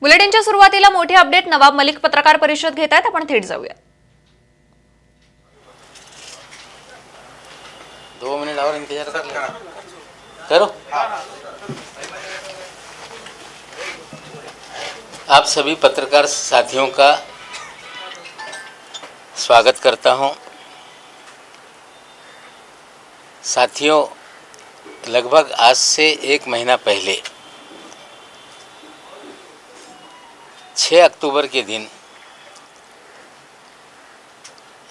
बुलेटिनच्या सुरुवातीला मोठी अपडेट नवाब मलिक पत्रकार परिषद घेत आहेत. आपण थेट जाऊया. 2 मिनट और इंतजार करो. आप सभी पत्रकार साथियों का स्वागत करता हूं. साथियों, लगभग आज से 1 महीना पहले 6 अक्टूबर के दिन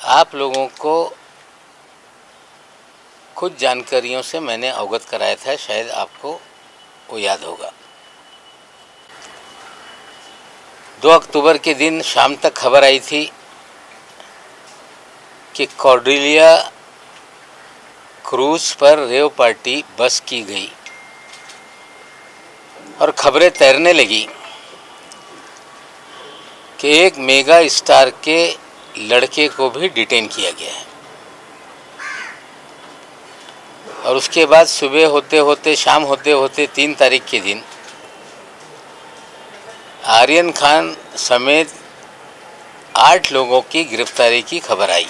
आप लोगों को कुछ जानकारियों से मैंने अवगत कराया था. शायद आपको वो याद होगा. 2 अक्टूबर के दिन शाम तक खबर आई थी कि कॉर्डेलिया क्रूज पर रेव पार्टी बस की गई और खबरें तैरने लगी कि एक मेगा स्टार के लड़के को भी डिटेन किया गया है. और उसके बाद सुबह होते होते शाम होते होते 3 तारीख के दिन आर्यन खान समेत 8 लोगों की गिरफ्तारी की खबर आई.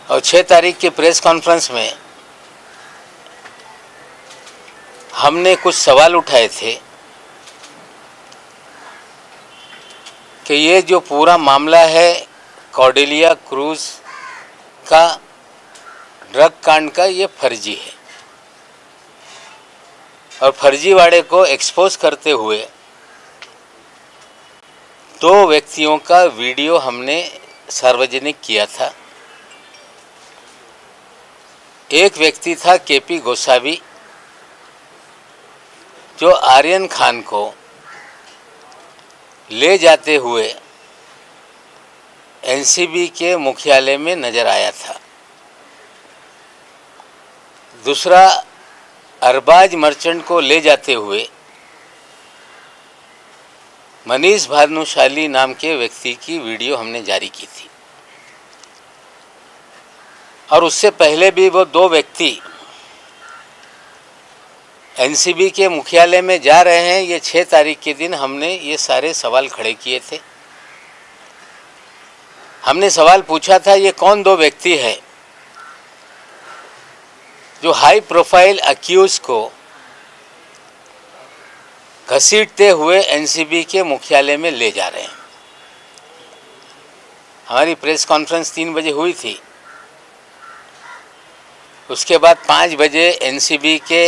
और 6 तारीख के प्रेस कॉन्फ्रेंस में हमने कुछ सवाल उठाए थे कि ये जो पूरा मामला है कॉर्डेलिया क्रूज का ड्रग कांड का, ये फर्जी है. और फर्जीवाड़े को एक्सपोज करते हुए 2 व्यक्तियों का वीडियो हमने सार्वजनिक किया था. एक व्यक्ति था केपी गोसावी, जो आर्यन खान को ले जाते हुए एनसीबी के मुख्यालय में नजर आया था. दूसरा अरबाज मर्चेंट को ले जाते हुए मनीष भानुशाली नाम के व्यक्ति की वीडियो हमने जारी की थी. और उससे पहले भी वो 2 व्यक्ति एनसीबी के मुख्यालय में जा रहे हैं. ये 6 तारीख के दिन हमने ये सारे सवाल खड़े किए थे. हमने सवाल पूछा था, ये कौन 2 व्यक्ति है जो हाई प्रोफाइल अक्यूज को घसीटते हुए एनसीबी के मुख्यालय में ले जा रहे हैं. हमारी प्रेस कॉन्फ्रेंस 3 बजे हुई थी. उसके बाद 5 बजे एनसीबी के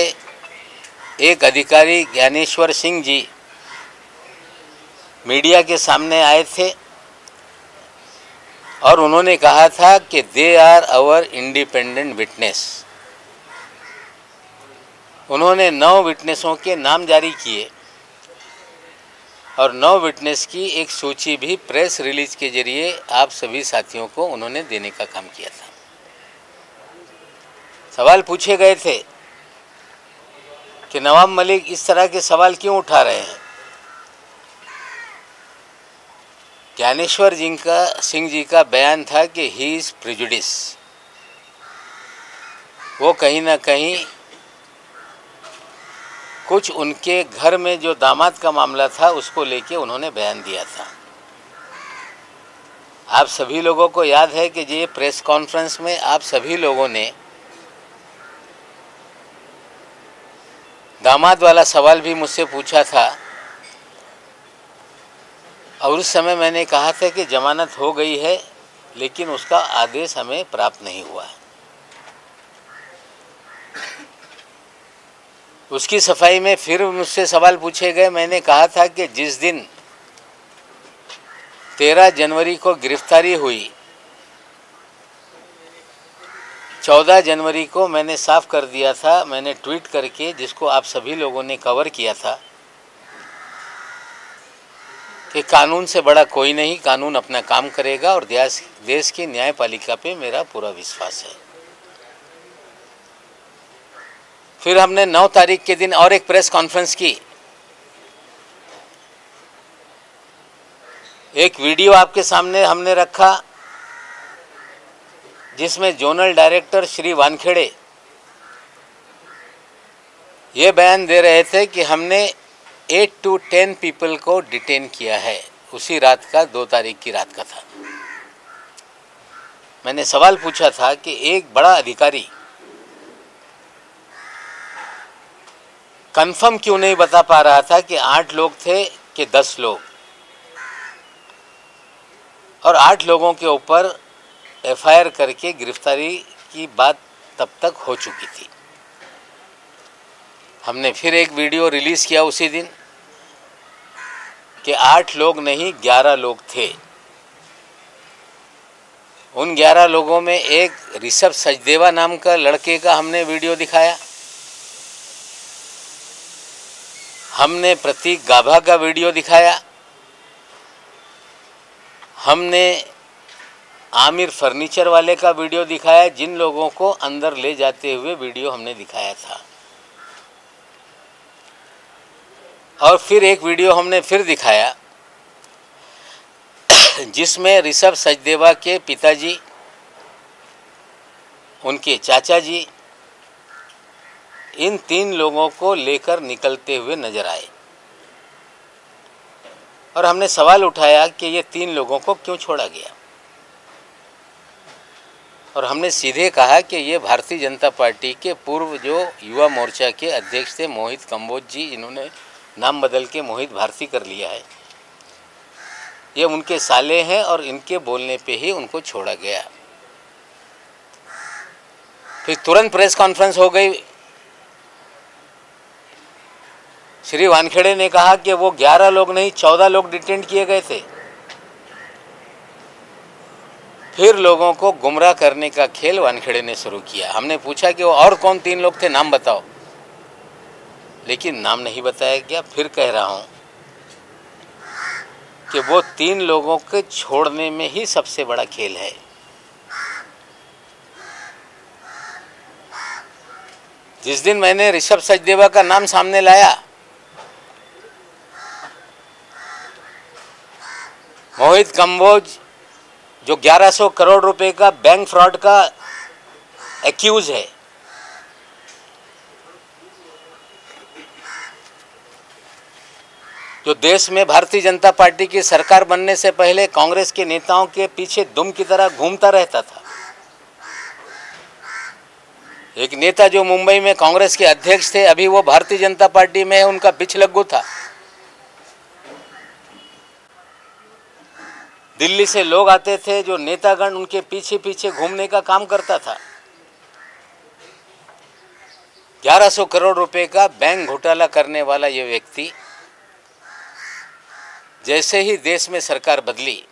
एक अधिकारी ज्ञानेश्वर सिंह जी मीडिया के सामने आए थे और उन्होंने कहा था कि they are our independent witness. उन्होंने 9 विटनेसों के नाम जारी किए और 9 विटनेस की एक सूची भी प्रेस रिलीज के जरिए आप सभी साथियों को उन्होंने देने का काम किया था. सवाल पूछे गए थे कि नवाब मलिक इस तरह के सवाल क्यों उठा रहे हैं. ज्ञानेश्वर सिंह जी का बयान था कि ही इज प्रिजुडिस. वो कहीं ना कहीं कुछ उनके घर में जो दामाद का मामला था उसको लेके उन्होंने बयान दिया था. आप सभी लोगों को याद है कि ये प्रेस कॉन्फ्रेंस में आप सभी लोगों ने दामाद वाला सवाल भी मुझसे पूछा था. और उस समय मैंने कहा था कि जमानत हो गई है लेकिन उसका आदेश हमें प्राप्त नहीं हुआ है. उसकी सफाई में फिर मुझसे सवाल पूछे गए. मैंने कहा था कि जिस दिन 13 जनवरी को गिरफ्तारी हुई, 14 जनवरी को मैंने साफ कर दिया था, मैंने ट्वीट करके, जिसको आप सभी लोगों ने कवर किया था, कि कानून से बड़ा कोई नहीं, कानून अपना काम करेगा और देश की न्यायपालिका पे मेरा पूरा विश्वास है. फिर हमने 9 तारीख के दिन और एक प्रेस कॉन्फ्रेंस की. एक वीडियो आपके सामने हमने रखा जिसमें जोनल डायरेक्टर श्री वानखेड़े ये बयान दे रहे थे कि हमने 8 to 10 पीपल को डिटेन किया है। उसी रात का 2 तारीख की रात का था। मैंने सवाल पूछा था कि एक बड़ा अधिकारी कंफर्म क्यों नहीं बता पा रहा था कि 8 लोग थे कि 10 लोग, और 8 लोगों के ऊपर एफआईआर करके गिरफ्तारी की बात तब तक हो चुकी थी। हमने फिर एक वीडियो रिलीज़ किया उसी दिन कि 8 लोग नहीं 11 लोग थे। उन 11 लोगों में एक ऋषभ सचदेवा नाम का लड़के का हमने वीडियो दिखाया, हमने प्रतीक गाभा का वीडियो दिखाया, हमने आमिर फर्नीचर वाले का वीडियो दिखाया, जिन लोगों को अंदर ले जाते हुए वीडियो हमने दिखाया था। और फिर एक वीडियो हमने फिर दिखाया जिसमें ऋषभ सचदेवा के पिताजी, उनके चाचा जी, इन 3 लोगों को लेकर निकलते हुए नजर आए। और हमने सवाल उठाया कि ये 3 लोगों को क्यों छोड़ा गया, और हमने सीधे कहा कि ये भारतीय जनता पार्टी के पूर्व जो युवा मोर्चा के अध्यक्ष थे मोहित कंबोज जी, जिन्होंने नाम बदल के मोहित भारती कर लिया है, ये उनके साले हैं और इनके बोलने पे ही उनको छोड़ा गया। फिर तुरंत प्रेस कॉन्फ्रेंस हो गई। श्री वानखेड़े ने कहा कि वो 11 लोग नहीं 14 लोग डिटेन किए गए थे। फिर लोगों को गुमराह करने का खेल वानखेड़े ने शुरू किया। हमने पूछा कि वो और कौन 3 लोग थे, नाम बताओ, लेकिन नाम नहीं बताया गया। फिर कह रहा हूं कि वो 3 लोगों के छोड़ने में ही सबसे बड़ा खेल है। जिस दिन मैंने ऋषभ सचदेवा का नाम सामने लाया, मोहित कंबोज जो 1100 करोड़ रुपए का बैंक फ्रॉड का एक्यूज है, जो देश में भारतीय जनता पार्टी की सरकार बनने से पहले कांग्रेस के नेताओं के पीछे दुम की तरह घूमता रहता था, एक नेता जो मुंबई में कांग्रेस के अध्यक्ष थे, अभी वो भारतीय जनता पार्टी में है, उनका पिछलग्गू था। दिल्ली से लोग आते थे, जो नेतागण उनके पीछे पीछे घूमने का काम करता था। 1100 करोड़ रुपए का बैंक घोटाला करने वाला ये व्यक्ति जैसे ही देश में सरकार बदली,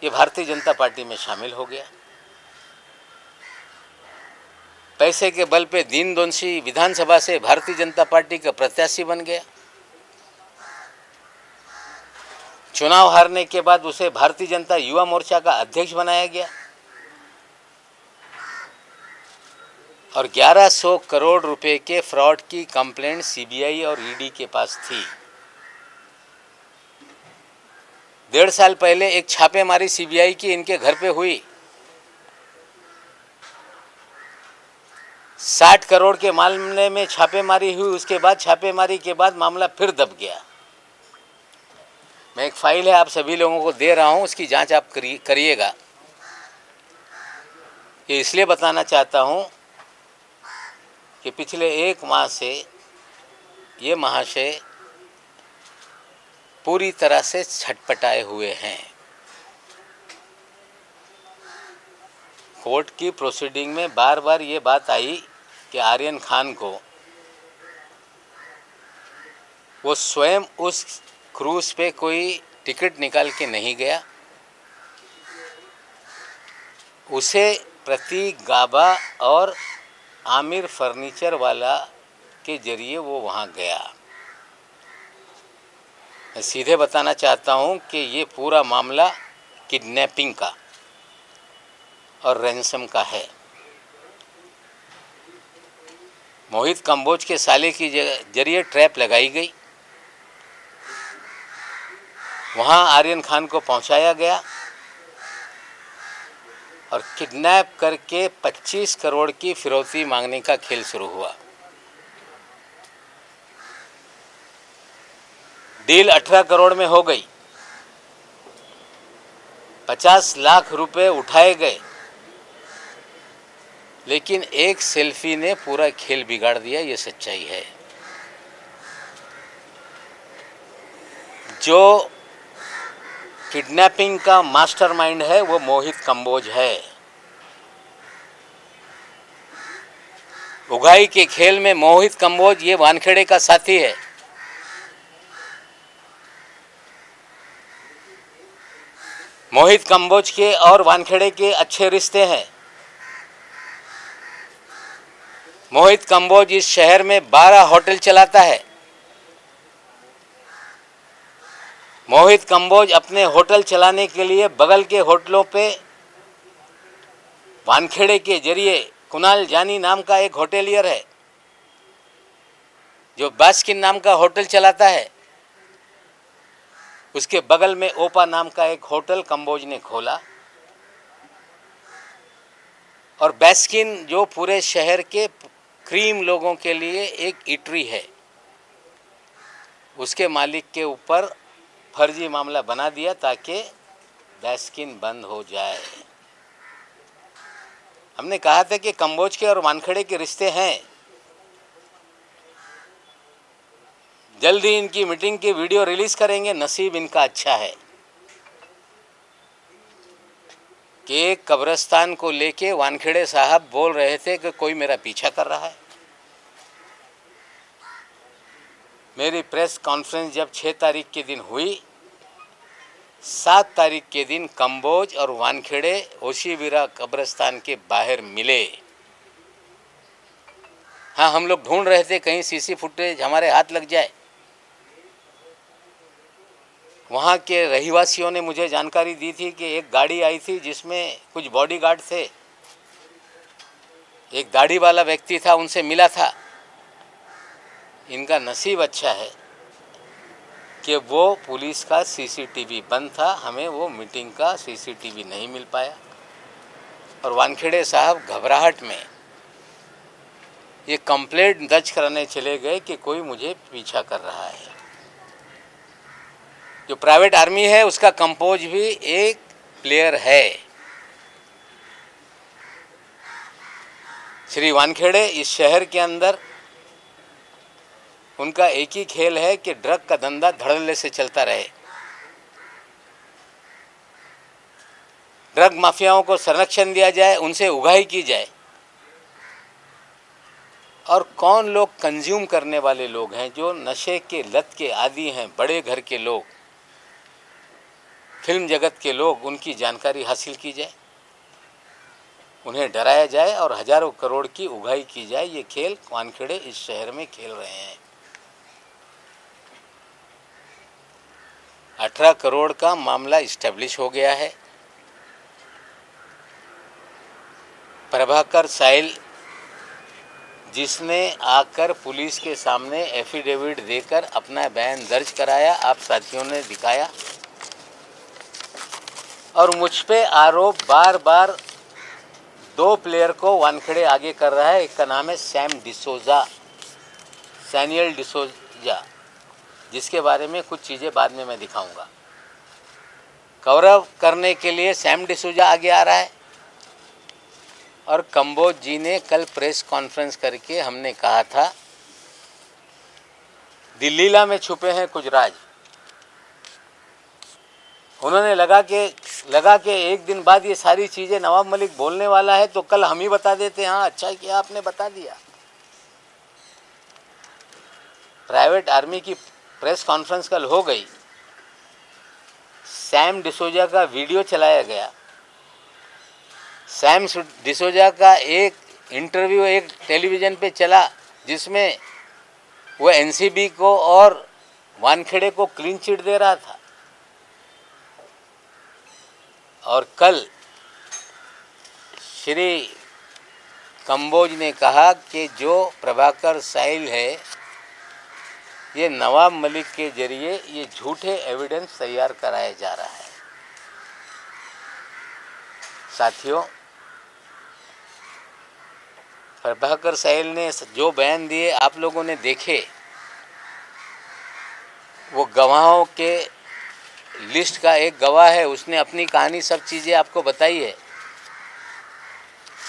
ये भारतीय जनता पार्टी में शामिल हो गया। पैसे के बल पे दीन-दोषी विधानसभा से भारतीय जनता पार्टी का प्रत्याशी बन गया। चुनाव हारने के बाद उसे भारतीय जनता युवा मोर्चा का अध्यक्ष बनाया गया और 1100 करोड़ रुपए के फ्रॉड की कंप्लेंट सीबीआई और ईडी के पास थी। 1.5 साल पहले एक छापेमारी सीबीआई की इनके घर पे हुई। 60 करोड़ के मामले में छापेमारी हुई। उसके बाद छापेमारी के बाद मामला फिर दब गया। मैं एक फाइल है आप सभी लोगों को दे रहा हूं, उसकी जांच आप करिएगा। ये इसलिए बताना चाहता हूं कि पिछले 1 माह से ये महाशय पूरी तरह से छटपटाए हुए हैं। कोर्ट की प्रोसीडिंग में बार बार ये बात आई कि आर्यन खान को वो स्वयं उस क्रूज पे कोई टिकट निकाल के नहीं गया, उसे प्रतीक गाभा और आमिर फर्नीचर वाला के जरिए वो वहाँ गया। मैं सीधे बताना चाहता हूँ कि ये पूरा मामला किडनैपिंग का और रैंसम का है। मोहित कंबोज के साले की जरिए ट्रैप लगाई गई, वहाँ आर्यन खान को पहुँचाया गया और किडनैप करके 25 करोड़ की फिरौती मांगने का खेल शुरू हुआ। डील 18 करोड़ में हो गई, 50 लाख रुपए उठाए गए, लेकिन एक सेल्फी ने पूरा खेल बिगाड़ दिया। ये सच्चाई है। जो किडनैपिंग का मास्टरमाइंड है वो मोहित कंबोज है। उगाई के खेल में मोहित कंबोज ये वानखेड़े का साथी है। मोहित कंबोज के और वानखेड़े के अच्छे रिश्ते हैं। मोहित कंबोज इस शहर में 12 होटल चलाता है। मोहित कंबोज अपने होटल चलाने के लिए बगल के होटलों पे वानखेड़े के जरिए कुणाल जानी नाम का एक होटेलियर है जो बास्किन नाम का होटल चलाता है। उसके बगल में ओपा नाम का एक होटल कंबोज ने खोला। और बास्किन जो पूरे शहर के क्रीम लोगों के लिए एक इटरी है, उसके मालिक के ऊपर फर्जी मामला बना दिया ताकि बास्किन बंद हो जाए। हमने कहा था कि कंबोज के और वानखेड़े के रिश्ते हैं। जल्दी इनकी मीटिंग की वीडियो रिलीज करेंगे। नसीब इनका अच्छा है कि एक कब्रिस्तान को लेके वानखेड़े साहब बोल रहे थे कि कोई मेरा पीछा कर रहा है। मेरी प्रेस कॉन्फ्रेंस जब 6 तारीख के दिन हुई, 7 तारीख के दिन कंबोज और वानखेड़े ओशीवीरा कब्रिस्तान के बाहर मिले। हाँ, हम लोग ढूंढ रहे थे कहीं सीसी फुटेज हमारे हाथ लग जाए। वहाँ के रहिवासियों ने मुझे जानकारी दी थी कि एक गाड़ी आई थी जिसमें कुछ बॉडीगार्ड थे। एक दाढ़ी वाला व्यक्ति था, उनसे मिला था। इनका नसीब अच्छा है कि वो पुलिस का सीसीटीवी बंद था, हमें वो मीटिंग का सीसीटीवी नहीं मिल पाया। और वानखेड़े साहब घबराहट में ये कंप्लेंट दर्ज कराने चले गए कि कोई मुझे पीछा कर रहा है। जो प्राइवेट आर्मी है उसका कंपोज भी एक प्लेयर है। श्री वानखेड़े इस शहर के अंदर उनका एक ही खेल है कि ड्रग का धंधा धड़ल्ले से चलता रहे। ड्रग माफियाओं को संरक्षण दिया जाए, उनसे उगाही की जाए। और कौन लोग कंज्यूम करने वाले लोग हैं, जो नशे के लत के आदी हैं, बड़े घर के लोग, फिल्म जगत के लोग, उनकी जानकारी हासिल की जाए, उन्हें डराया जाए और हजारों करोड़ की उगाही की जाए। ये खेल वानखेड़े इस शहर में खेल रहे हैं। 18 करोड़ का मामला इस्टेब्लिश हो गया है। प्रभाकर साहिल जिसने आकर पुलिस के सामने एफिडेविट देकर अपना बयान दर्ज कराया, आप साथियों ने दिखाया। और मुझ पे आरोप बार बार 2 प्लेयर को वानखेड़े आगे कर रहा है। एक का नाम है सैनियल डिसोजा, जिसके बारे में कुछ चीज़ें बाद में मैं दिखाऊंगा। कवर करने के लिए सैम डिसोजा आगे आ रहा है। और कंबोज जी ने कल प्रेस कॉन्फ्रेंस करके हमने कहा था दिल्लीला में छुपे हैं कुछ राज। उन्होंने लगा के एक दिन बाद ये सारी चीज़ें नवाब मलिक बोलने वाला है तो कल हम ही बता देते। हाँ, अच्छा किया आपने बता दिया। प्राइवेट आर्मी की प्रेस कॉन्फ्रेंस कल हो गई। सैम डिसोजा का वीडियो चलाया गया। सैम डिसोजा का एक इंटरव्यू एक टेलीविज़न पे चला जिसमें वो एनसीबी को और वानखेड़े को क्लीन चिट दे रहा था। और कल श्री कंबोज ने कहा कि जो प्रभाकर साहिल है, ये नवाब मलिक के जरिए ये झूठे एविडेंस तैयार कराया जा रहा है। साथियों, प्रभाकर साहिल ने जो बयान दिए आप लोगों ने देखे, वो गवाहों के लिस्ट का एक गवाह है, उसने अपनी कहानी सब चीज़ें आपको बताई है।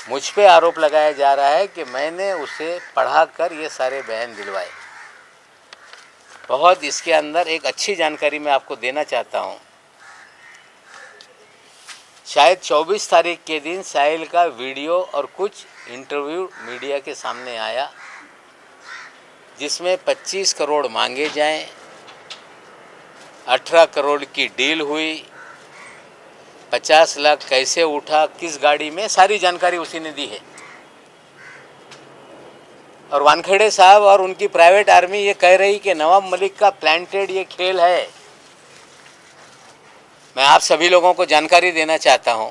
मुझ पे आरोप लगाया जा रहा है कि मैंने उसे पढ़ाकर ये सारे बयान दिलवाए। बहुत इसके अंदर एक अच्छी जानकारी मैं आपको देना चाहता हूँ। शायद 24 तारीख के दिन साहिल का वीडियो और कुछ इंटरव्यू मीडिया के सामने आया, जिसमें 25 करोड़ मांगे जाएं, 18 करोड़ की डील हुई, 50 लाख कैसे उठा, किस गाड़ी में, सारी जानकारी उसी ने दी है। और वानखेड़े साहब और उनकी प्राइवेट आर्मी ये कह रही कि नवाब मलिक का प्लांटेड ये खेल है। मैं आप सभी लोगों को जानकारी देना चाहता हूं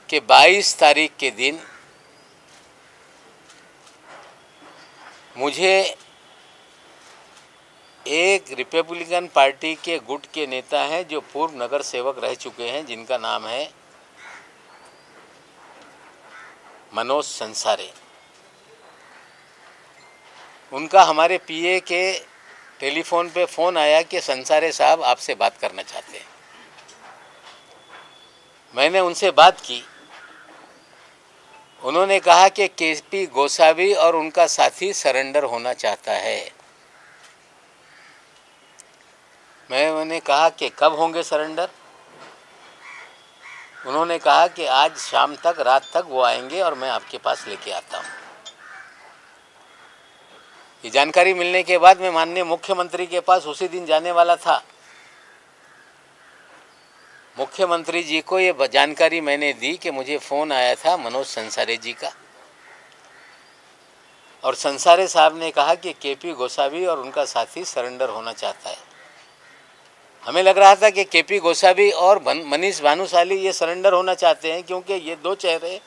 कि 22 तारीख के दिन मुझे एक रिपब्लिकन पार्टी के गुट के नेता हैं जो पूर्व नगर सेवक रह चुके हैं, जिनका नाम है मनोज संसारे। उनका हमारे पीए के टेलीफोन पे फ़ोन आया कि संसारे साहब आपसे बात करना चाहते हैं। मैंने उनसे बात की। उन्होंने कहा कि केपी गोसावी और उनका साथी सरेंडर होना चाहता है। मैंने कहा कि कब होंगे सरेंडर। उन्होंने कहा कि आज शाम तक, रात तक वो आएंगे और मैं आपके पास लेके आता हूँ। ये जानकारी मिलने के बाद मैं माननीय मुख्यमंत्री के पास उसी दिन जाने वाला था। मुख्यमंत्री जी को ये जानकारी मैंने दी कि मुझे फ़ोन आया था मनोज संसारे जी का, और संसारे साहब ने कहा कि केपी गोसावी और उनका साथी सरेंडर होना चाहता है। हमें लग रहा था कि केपी गोसावी और मनीष भानुशाली ये सरेंडर होना चाहते हैं, क्योंकि ये दो चेहरे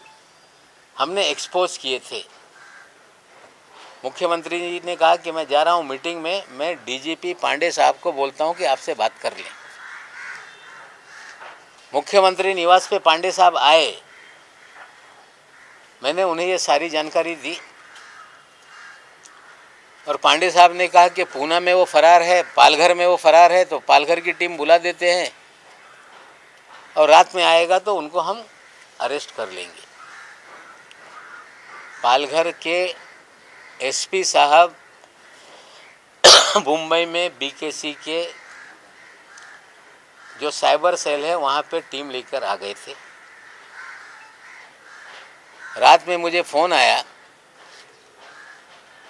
हमने एक्सपोज किए थे। मुख्यमंत्री जी ने कहा कि मैं जा रहा हूँ मीटिंग में, मैं डीजीपी पांडे साहब को बोलता हूँ कि आपसे बात कर लें। मुख्यमंत्री निवास पे पांडे साहब आए। मैंने उन्हें ये सारी जानकारी दी और पांडे साहब ने कहा कि पूना में वो फरार है, पालघर में वो फरार है, तो पालघर की टीम बुला देते हैं और रात में आएगा तो उनको हम अरेस्ट कर लेंगे। पालघर के एसपी साहब मुंबई में बीकेसी के जो साइबर सेल है वहाँ पे टीम लेकर आ गए थे। रात में मुझे फ़ोन आया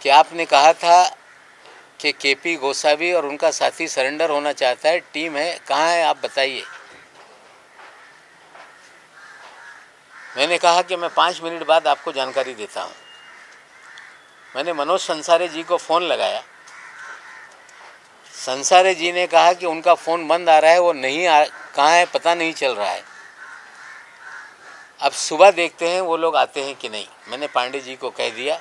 कि आपने कहा था कि केपी गोसावी और उनका साथी सरेंडर होना चाहता है, टीम है, कहाँ है आप बताइए। मैंने कहा कि मैं 5 मिनट बाद आपको जानकारी देता हूँ। मैंने मनोज संसारे जी को फ़ोन लगाया। संसारे जी ने कहा कि उनका फ़ोन बंद आ रहा है, वो नहीं कहाँ है पता नहीं चल रहा है। अब सुबह देखते हैं वो लोग आते हैं कि नहीं। मैंने पांडे जी को कह दिया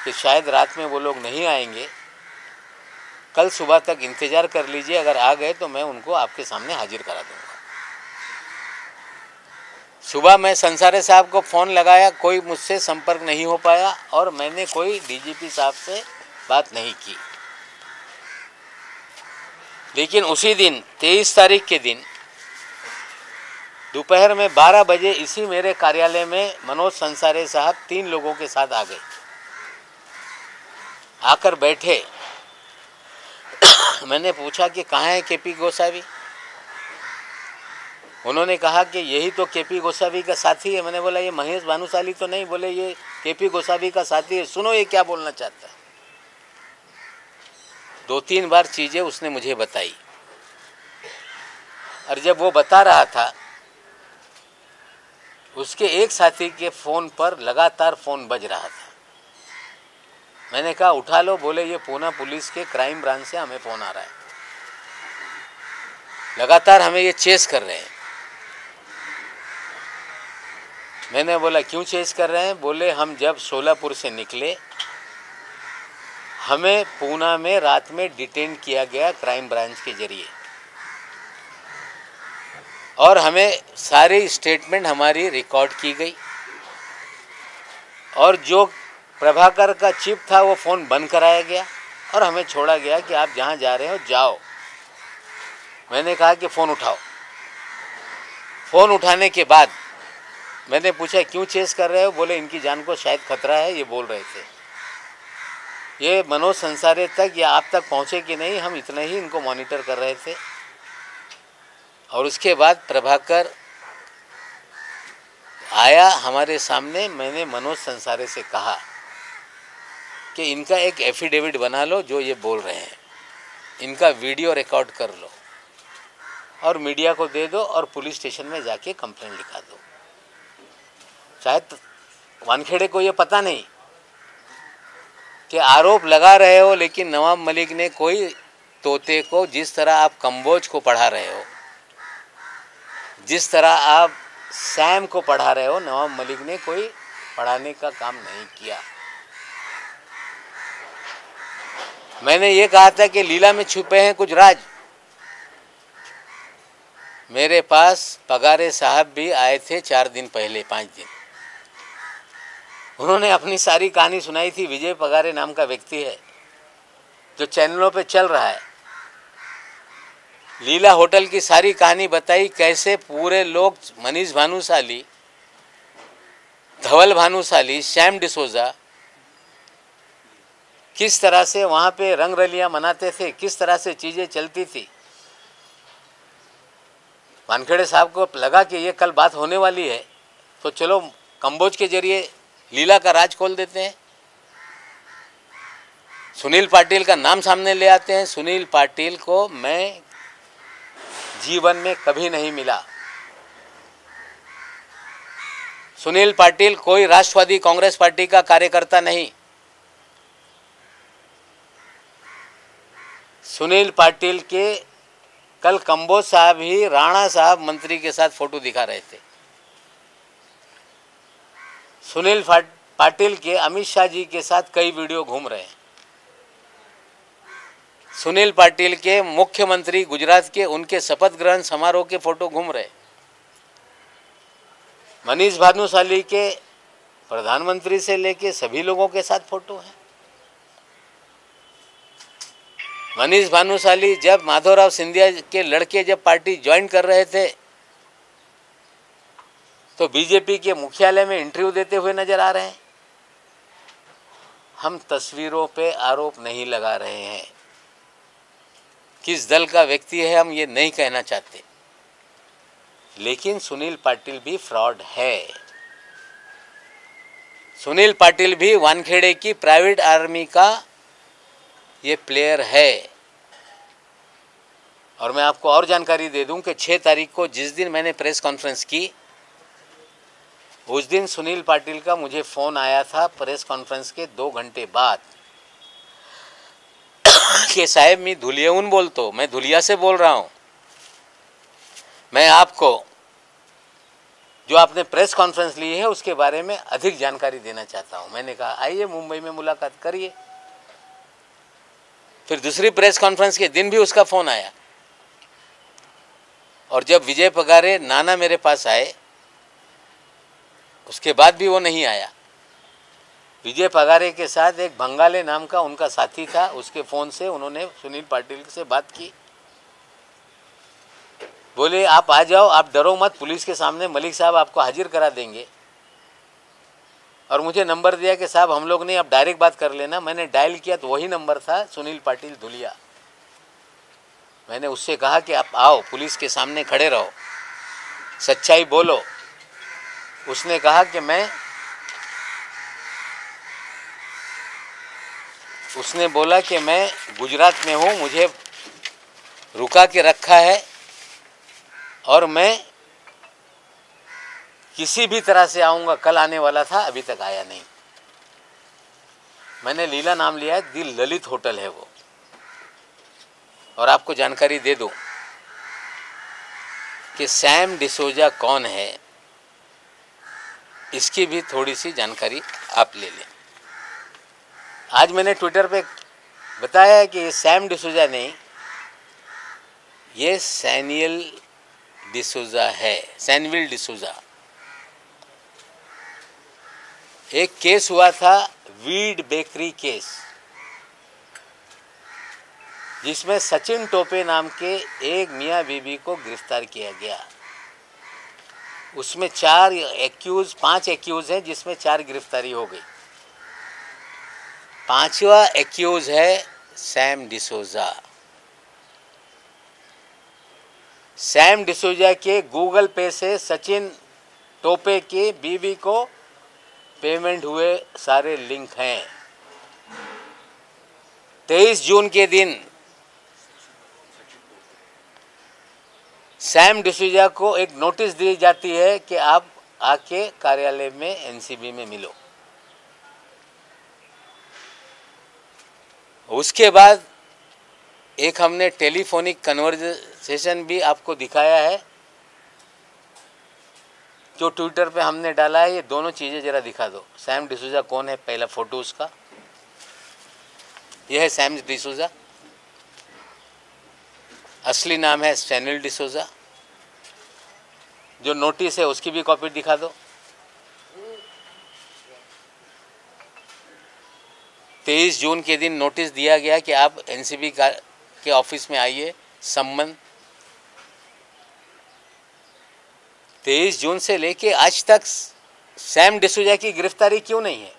कि शायद रात में वो लोग नहीं आएंगे, कल सुबह तक इंतज़ार कर लीजिए, अगर आ गए तो मैं उनको आपके सामने हाजिर करा दूँगा। सुबह मैं संसारे साहब को फ़ोन लगाया, कोई मुझसे संपर्क नहीं हो पाया और मैंने कोई डीजीपी साहब से बात नहीं की। लेकिन उसी दिन 23 तारीख के दिन दोपहर में 12 बजे इसी मेरे कार्यालय में मनोज संसारे साहब 3 लोगों के साथ आ गए। आकर बैठे। मैंने पूछा कि कहाँ है केपी गोसावी। उन्होंने कहा कि यही तो केपी गोसावी का साथी है। मैंने बोला ये महेश भानुशाली तो नहीं। बोले ये केपी गोसावी का साथी है। सुनो ये क्या बोलना चाहता है। 2-3 बार चीज़ें उसने मुझे बताई और जब वो बता रहा था उसके एक साथी के फ़ोन पर लगातार फ़ोन बज रहा था। मैंने कहा उठा लो। बोले ये पूना पुलिस के क्राइम ब्रांच से हमें फ़ोन आ रहा है, लगातार हमें ये चेस कर रहे हैं। मैंने बोला क्यों चेस कर रहे हैं। बोले हम जब सोलापुर से निकले हमें पूना में रात में डिटेन किया गया क्राइम ब्रांच के जरिए और हमें सारी स्टेटमेंट हमारी रिकॉर्ड की गई और जो प्रभाकर का चिप था वो फ़ोन बंद कराया गया। और हमें छोड़ा गया कि आप जहाँ जा रहे हो जाओ। मैंने कहा कि फ़ोन उठाओ। फ़ोन उठाने के बाद मैंने पूछा क्यों चेस कर रहे हो? बोले इनकी जान को शायद खतरा है, ये बोल रहे थे। ये मनोज संसारे तक या आप तक पहुँचे कि नहीं, हम इतना ही इनको मॉनिटर कर रहे थे। और उसके बाद प्रभाकर आया हमारे सामने। मैंने मनोज संसारे से कहा कि इनका एक एफिडेविट बना लो, जो ये बोल रहे हैं इनका वीडियो रिकॉर्ड कर लो और मीडिया को दे दो और पुलिस स्टेशन में जाके कंप्लेंट लिखा दो। शायद वानखेड़े को ये पता नहीं कि आरोप लगा रहे हो, लेकिन नवाब मलिक ने कोई तोते को, जिस तरह आप कंबोज को पढ़ा रहे हो, जिस तरह आप सैम को पढ़ा रहे हो, नवाब मलिक ने कोई पढ़ाने का काम नहीं किया। मैंने ये कहा था कि लीला में छुपे हैं कुछ राज। मेरे पास पगारे साहब भी आए थे 4 दिन पहले, 5 दिन। उन्होंने अपनी सारी कहानी सुनाई थी। विजय पगारे नाम का व्यक्ति है जो चैनलों पे चल रहा है। लीला होटल की सारी कहानी बताई, कैसे पूरे लोग मनीष भानुशाली, धवल भानुशाली, श्याम डिसोजा किस तरह से वहाँ पे रंग रलियाँ मनाते थे, किस तरह से चीज़ें चलती थी। वानखेड़े साहब को लगा कि ये कल बात होने वाली है, तो चलो कंबोज के जरिए लीला का राज खोल देते हैं। सुनील पाटिल का नाम सामने ले आते हैं। सुनील पाटिल को मैं जीवन में कभी नहीं मिला। सुनील पाटिल कोई राष्ट्रवादी कांग्रेस पार्टी का कार्यकर्ता नहीं। सुनील पाटिल के कल कंबोज साहब ही राणा साहब मंत्री के साथ फोटो दिखा रहे थे। सुनील पाटिल के अमित शाह जी के साथ कई वीडियो घूम रहे हैं। सुनील पाटिल के मुख्यमंत्री गुजरात के, उनके शपथ ग्रहण समारोह के फोटो घूम रहे। मनीष भानुशाली के प्रधानमंत्री से लेके सभी लोगों के साथ फोटो है। मनीष भानुशाली जब माधवराव सिंधिया के लड़के जब पार्टी ज्वाइन कर रहे थे तो बीजेपी के मुख्यालय में इंटरव्यू देते हुए नजर आ रहे हैं। हम तस्वीरों पे आरोप नहीं लगा रहे हैं। किस दल का व्यक्ति है हम ये नहीं कहना चाहते, लेकिन सुनील पाटिल भी फ्रॉड है। सुनील पाटिल भी वानखेड़े की प्राइवेट आर्मी का ये प्लेयर है। और मैं आपको और जानकारी दे दूं कि 6 तारीख को जिस दिन मैंने प्रेस कॉन्फ्रेंस की, उस दिन सुनील पाटिल का मुझे फ़ोन आया था प्रेस कॉन्फ्रेंस के 2 घंटे बाद कि साहब मैं धुलियाऊन बोलतो, मैं धुलिया से बोल रहा हूँ, मैं आपको जो आपने प्रेस कॉन्फ्रेंस ली है उसके बारे में अधिक जानकारी देना चाहता हूँ। मैंने कहा आइए मुंबई में मुलाकात करिए। फिर दूसरी प्रेस कॉन्फ्रेंस के दिन भी उसका फ़ोन आया। और जब विजय पगारे नाना मेरे पास आए उसके बाद भी वो नहीं आया। विजय पगारे के साथ एक भंगाले नाम का उनका साथी था, उसके फ़ोन से उन्होंने सुनील पाटिल से बात की। बोले आप आ जाओ, आप डरो मत, पुलिस के सामने मलिक साहब आपको हाजिर करा देंगे। और मुझे नंबर दिया कि साहब हम लोग नहीं, आप डायरेक्ट बात कर लेना। मैंने डायल किया तो वही नंबर था, सुनील पाटिल धुलिया। मैंने उससे कहा कि आप आओ, पुलिस के सामने खड़े रहो, सच्चाई बोलो। उसने कहा कि उसने बोला कि मैं गुजरात में हूँ, मुझे रुका के रखा है और मैं किसी भी तरह से आऊँगा। कल आने वाला था, अभी तक आया नहीं। मैंने लीला नाम लिया है, दी ललित होटल है वो। और आपको जानकारी दे दूं कि सैम डिसोजा कौन है, इसकी भी थोड़ी सी जानकारी आप ले लें। आज मैंने ट्विटर पे बताया है कि ये सैम डिसोजा नहीं, ये सैनियल डिसोजा है, सैनविल डिसोजा। एक केस हुआ था, वीड बेकरी केस। जिसमें सचिन टोपे नाम के एक मियाँ बीवी को गिरफ्तार किया गया। उसमें 5 एक्यूज हैं, जिसमें 4 गिरफ्तारी हो गई। 5वां एक्यूज है सैम डिसोजा। सैम डिसोजा के गूगल पे से सचिन टोपे की बीवी को पेमेंट हुए सारे लिंक हैं। 23 जून के दिन सैम डिसूजा को एक नोटिस दी जाती है कि आप आके कार्यालय में एनसीबी में मिलो। उसके बाद एक हमने टेलीफोनिक कन्वर्सेशन भी आपको दिखाया है, जो ट्विटर पे हमने डाला है। ये दोनों चीज़ें ज़रा दिखा दो। सैम डिसूजा कौन है, पहला फोटो उसका, यह है सैम डिसूजा। असली नाम है सैमुअल डिसूजा। जो नोटिस है उसकी भी कॉपी दिखा दो। 23 जून के दिन नोटिस दिया गया कि आप एनसीबी के ऑफिस में आइए संबंध। 23 जून से लेके आज तक सैम डिसूजा की गिरफ्तारी क्यों नहीं है?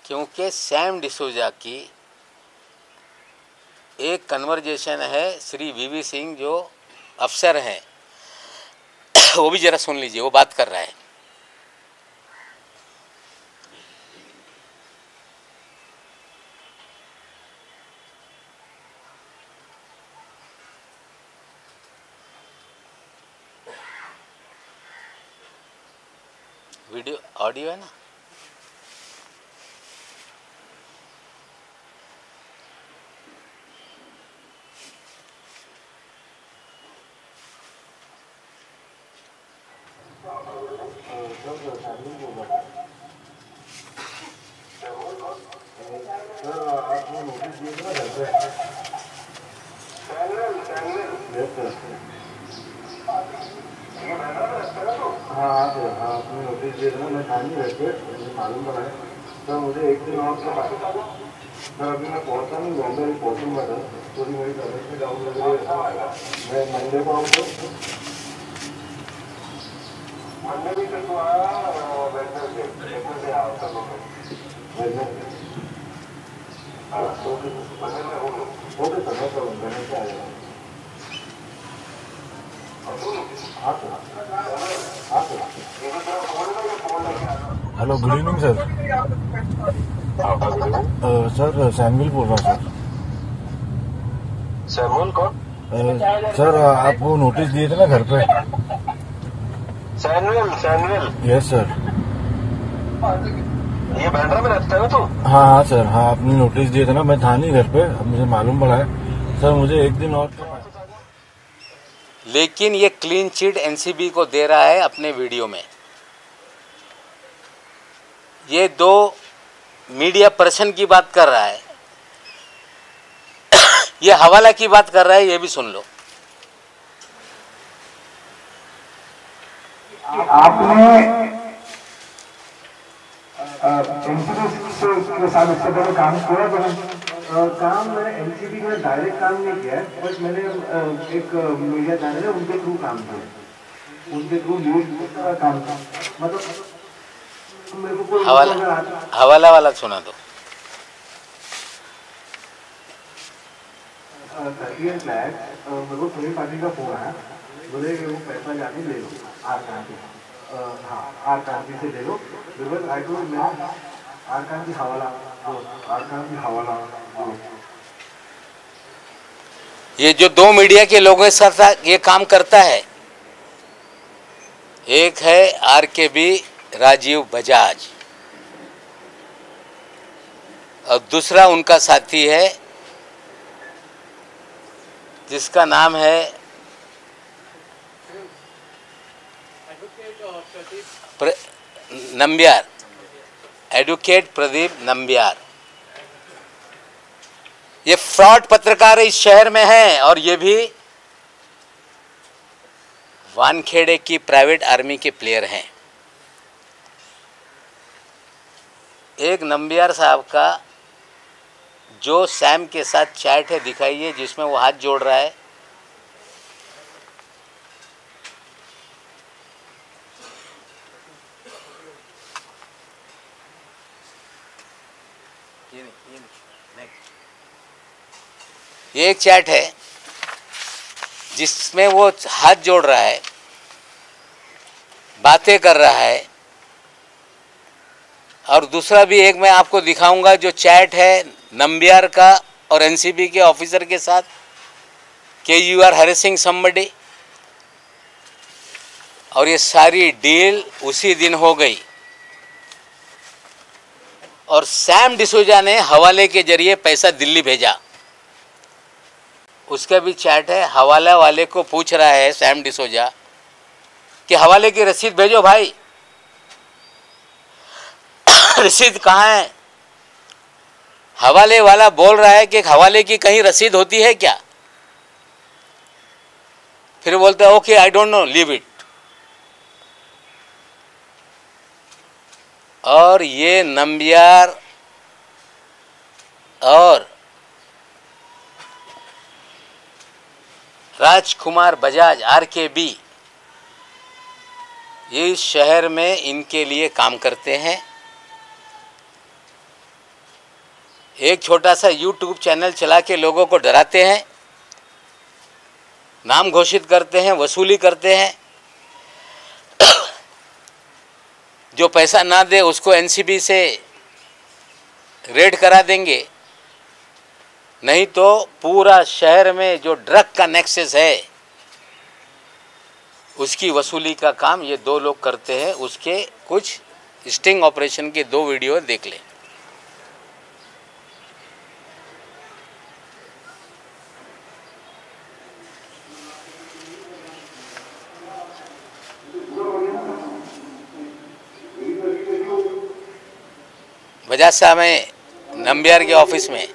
क्योंकि सैम डिसूजा की एक कन्वर्जेशन है श्री वीवी सिंह जो अफसर हैं, वो भी जरा सुन लीजिए, वो बात कर रहा है। वीडियो ऑडियो है ना? हाँ आपने नोटिस दिया था, मैं ध्यान नहीं रखे, मुझे मालूम पड़ा है सर। मुझे एक दिन और सर, अभी मैं पहुँचा नहीं, बॉम्बे भी पहुँचूँगा सर। पूरी मेरी तबियत में डाउन लग रही है। मैं मंडे को आऊँ तो मंडे भी तक आया, वेडनेसडे आओ सर। ओके सर, मैं करूँ, वेडनेसडे आ जाऊँ। Hello, good evening sir. Sir Samuel बोल रहा हूँ सर। सैमुअल कौन? सर आप वो नोटिस दिए थे ना घर पे। Samuel yes sir. ये बांद्रा में रहता है ना तू? हाँ सर, हाँ आपने नोटिस दिए थे ना, मैं था नहीं घर पे, अब मुझे मालूम पड़ा है सर। मुझे एक दिन और, लेकिन ये क्लीन चिट एनसीबी को दे रहा है अपने वीडियो में। ये 2 मीडिया पर्सन की बात कर रहा है, ये हवाला की बात कर रहा है, ये भी सुन लो। आपने एनसीबी के साथ इससे पहले काम किया? काम मैंने एनसीबी में डायरेक्ट काम नहीं किया है, बट मैंने एक मीडिया चैनल है उनके थ्रू काम किया, उनके थ्रू न्यूज का काम किया। मतलब मेरे को कोई हवाला वाला सुना दो। 38 लाख मेरे को सुनील पाटिल का फोन आया, बोले कि वो पैसा जाके ले लो आर क्रांति। हाँ, आर क्रांति से ले लो। बिकॉज आई टोल्ड मैं आर क्रांति हवाला दो, आर क्रांति हवाला दो। ये जो 2 मीडिया के लोगों के साथ ये काम करता है, एक है आरकेबी राजीव बजाज और दूसरा उनका साथी है जिसका नाम है नंबियार, एडवोकेट प्रदीप नंबियार। ये फ्रॉड पत्रकार इस शहर में हैं और ये भी वानखेड़े की प्राइवेट आर्मी के प्लेयर हैं। एक नंबियार साहब का जो सैम के साथ चैट है दिखाइए जिसमें वो हाथ जोड़ रहा है। ये एक चैट है जिसमें वो हाथ जोड़ रहा है, बातें कर रहा है। और दूसरा भी एक मैं आपको दिखाऊंगा जो चैट है नंबियार का और एनसीबी के ऑफिसर के साथ कि यू आर हैरेसिंग समबडी, और ये सारी डील उसी दिन हो गई। और सैम डिसूजा ने हवाले के जरिए पैसा दिल्ली भेजा, उसका भी चैट है। हवाला वाले को पूछ रहा है सैम डिसूजा कि हवाले की रसीद भेजो भाई, रसीद कहाँ है? हवाले वाला बोल रहा है कि हवाले की कहीं रसीद होती है क्या? फिर बोलता है okay I don't know, leave it. और ये नंबियार और राजकुमार बजाज RKB ये इस शहर में इनके लिए काम करते हैं। एक छोटा सा YouTube चैनल चला के लोगों को डराते हैं, नाम घोषित करते हैं, वसूली करते हैं। जो पैसा ना दे उसको NCB से रेड करा देंगे, नहीं तो पूरा शहर में जो ड्रग का नेक्सस है उसकी वसूली का काम ये दो लोग करते हैं। उसके कुछ स्टिंग ऑपरेशन के 2 वीडियो देख लें। बजाज साहब हैं नंबियार के ऑफिस में।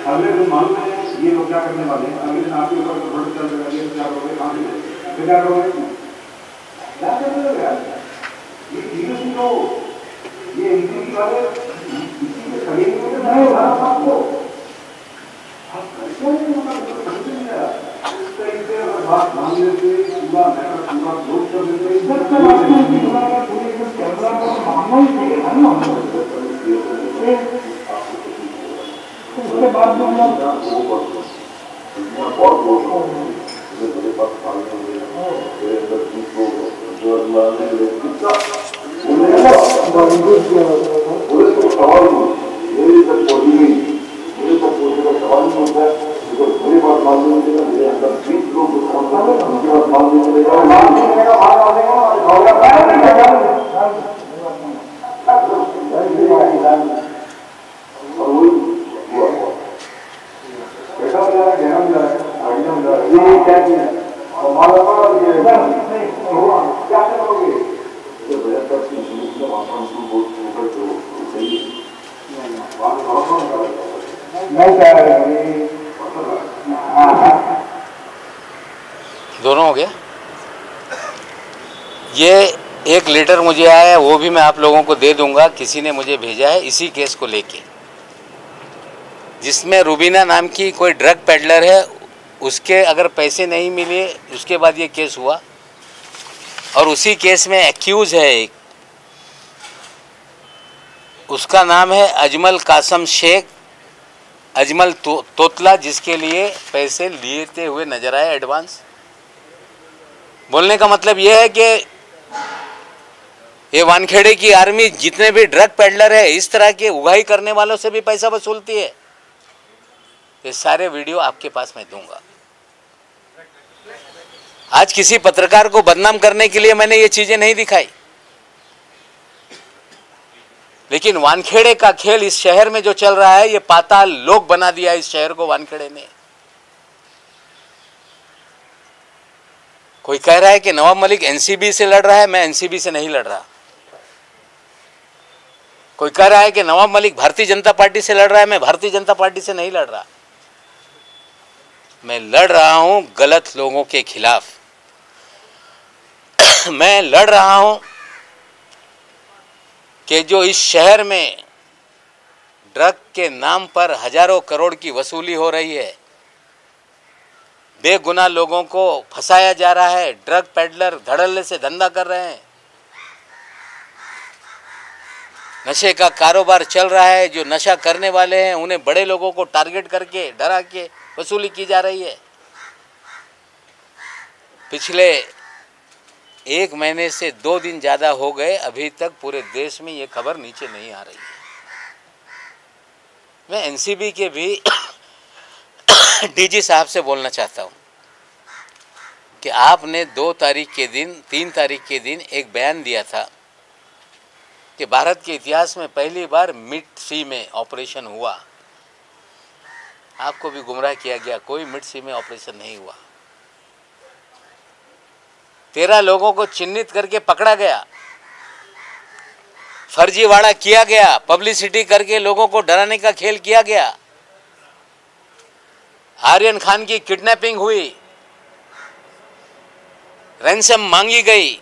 अगले दिन मालूम है ये लोग क्या करने वाले हैं। अगले दिन आपके ऊपर प्रोडक्ट चल रहा है, क्या करोगे, कहाँ से क्या करोगे, क्या करोगे यार? ये चीज़ें तो ये इनकी वाले इसी के खड़े नहीं हो रहा आपको। आप कैसे इस तरीके से बात मान लेते, पूरा मैटर पूरा क्लोज कर देते, इधर से पूरे कैमरा को मानना ही चाहिए ना। उसके बाद में हम दोनों हो गया। ये एक लेटर मुझे आया है, वो भी मैं आप लोगों को दे दूंगा, किसी ने मुझे भेजा है इसी केस को लेके, जिसमें रुबीना नाम की कोई ड्रग पेडलर है, उसके अगर पैसे नहीं मिले उसके बाद ये केस हुआ। और उसी केस में एक्यूज है एक, उसका नाम है अजमल कासम शेख, अजमल तोतला, जिसके लिए पैसे लेते हुए नजर आए एडवांस। बोलने का मतलब यह है कि ये वानखेड़े की आर्मी जितने भी ड्रग पेडलर है, इस तरह के उगाही करने वालों से भी पैसा वसूलती है। ये सारे वीडियो आपके पास मैं दूंगा। आज किसी पत्रकार को बदनाम करने के लिए मैंने ये चीजें नहीं दिखाई, लेकिन वानखेड़े का खेल इस शहर में जो चल रहा है, ये पाताल लोक बना दिया इस शहर को वानखेड़े ने। कोई कह रहा है कि नवाब मलिक एनसीबी से लड़ रहा है, मैं एनसीबी से नहीं लड़ रहा। कोई कह रहा है कि नवाब मलिक भारतीय जनता पार्टी से लड़ रहा है, मैं भारतीय जनता पार्टी से नहीं लड़ रहा। मैं लड़ रहा हूं गलत लोगों के खिलाफ। मैं लड़ रहा हूं कि जो इस शहर में ड्रग के नाम पर हजारों करोड़ की वसूली हो रही है, बेगुनाह लोगों को फंसाया जा रहा है, ड्रग पेडलर धड़ल्ले से धंधा कर रहे हैं, नशे का कारोबार चल रहा है। जो नशा करने वाले हैं उन्हें बड़े लोगों को टारगेट करके डरा के वसूली की जा रही है। पिछले 1 महीने से 2 दिन ज़्यादा हो गए, अभी तक पूरे देश में ये खबर नीचे नहीं आ रही है। मैं एनसीबी के भी डीजी साहब से बोलना चाहता हूँ कि आपने 2 तारीख के दिन, 3 तारीख के दिन एक बयान दिया था कि भारत के इतिहास में पहली बार मिड सी में ऑपरेशन हुआ। आपको भी गुमराह किया गया, कोई मिड सी में ऑपरेशन नहीं हुआ। 13 लोगों को चिन्हित करके पकड़ा गया, फर्जीवाड़ा किया गया, पब्लिसिटी करके लोगों को डराने का खेल किया गया। आर्यन खान की किडनैपिंग हुई, रैंसम मांगी गई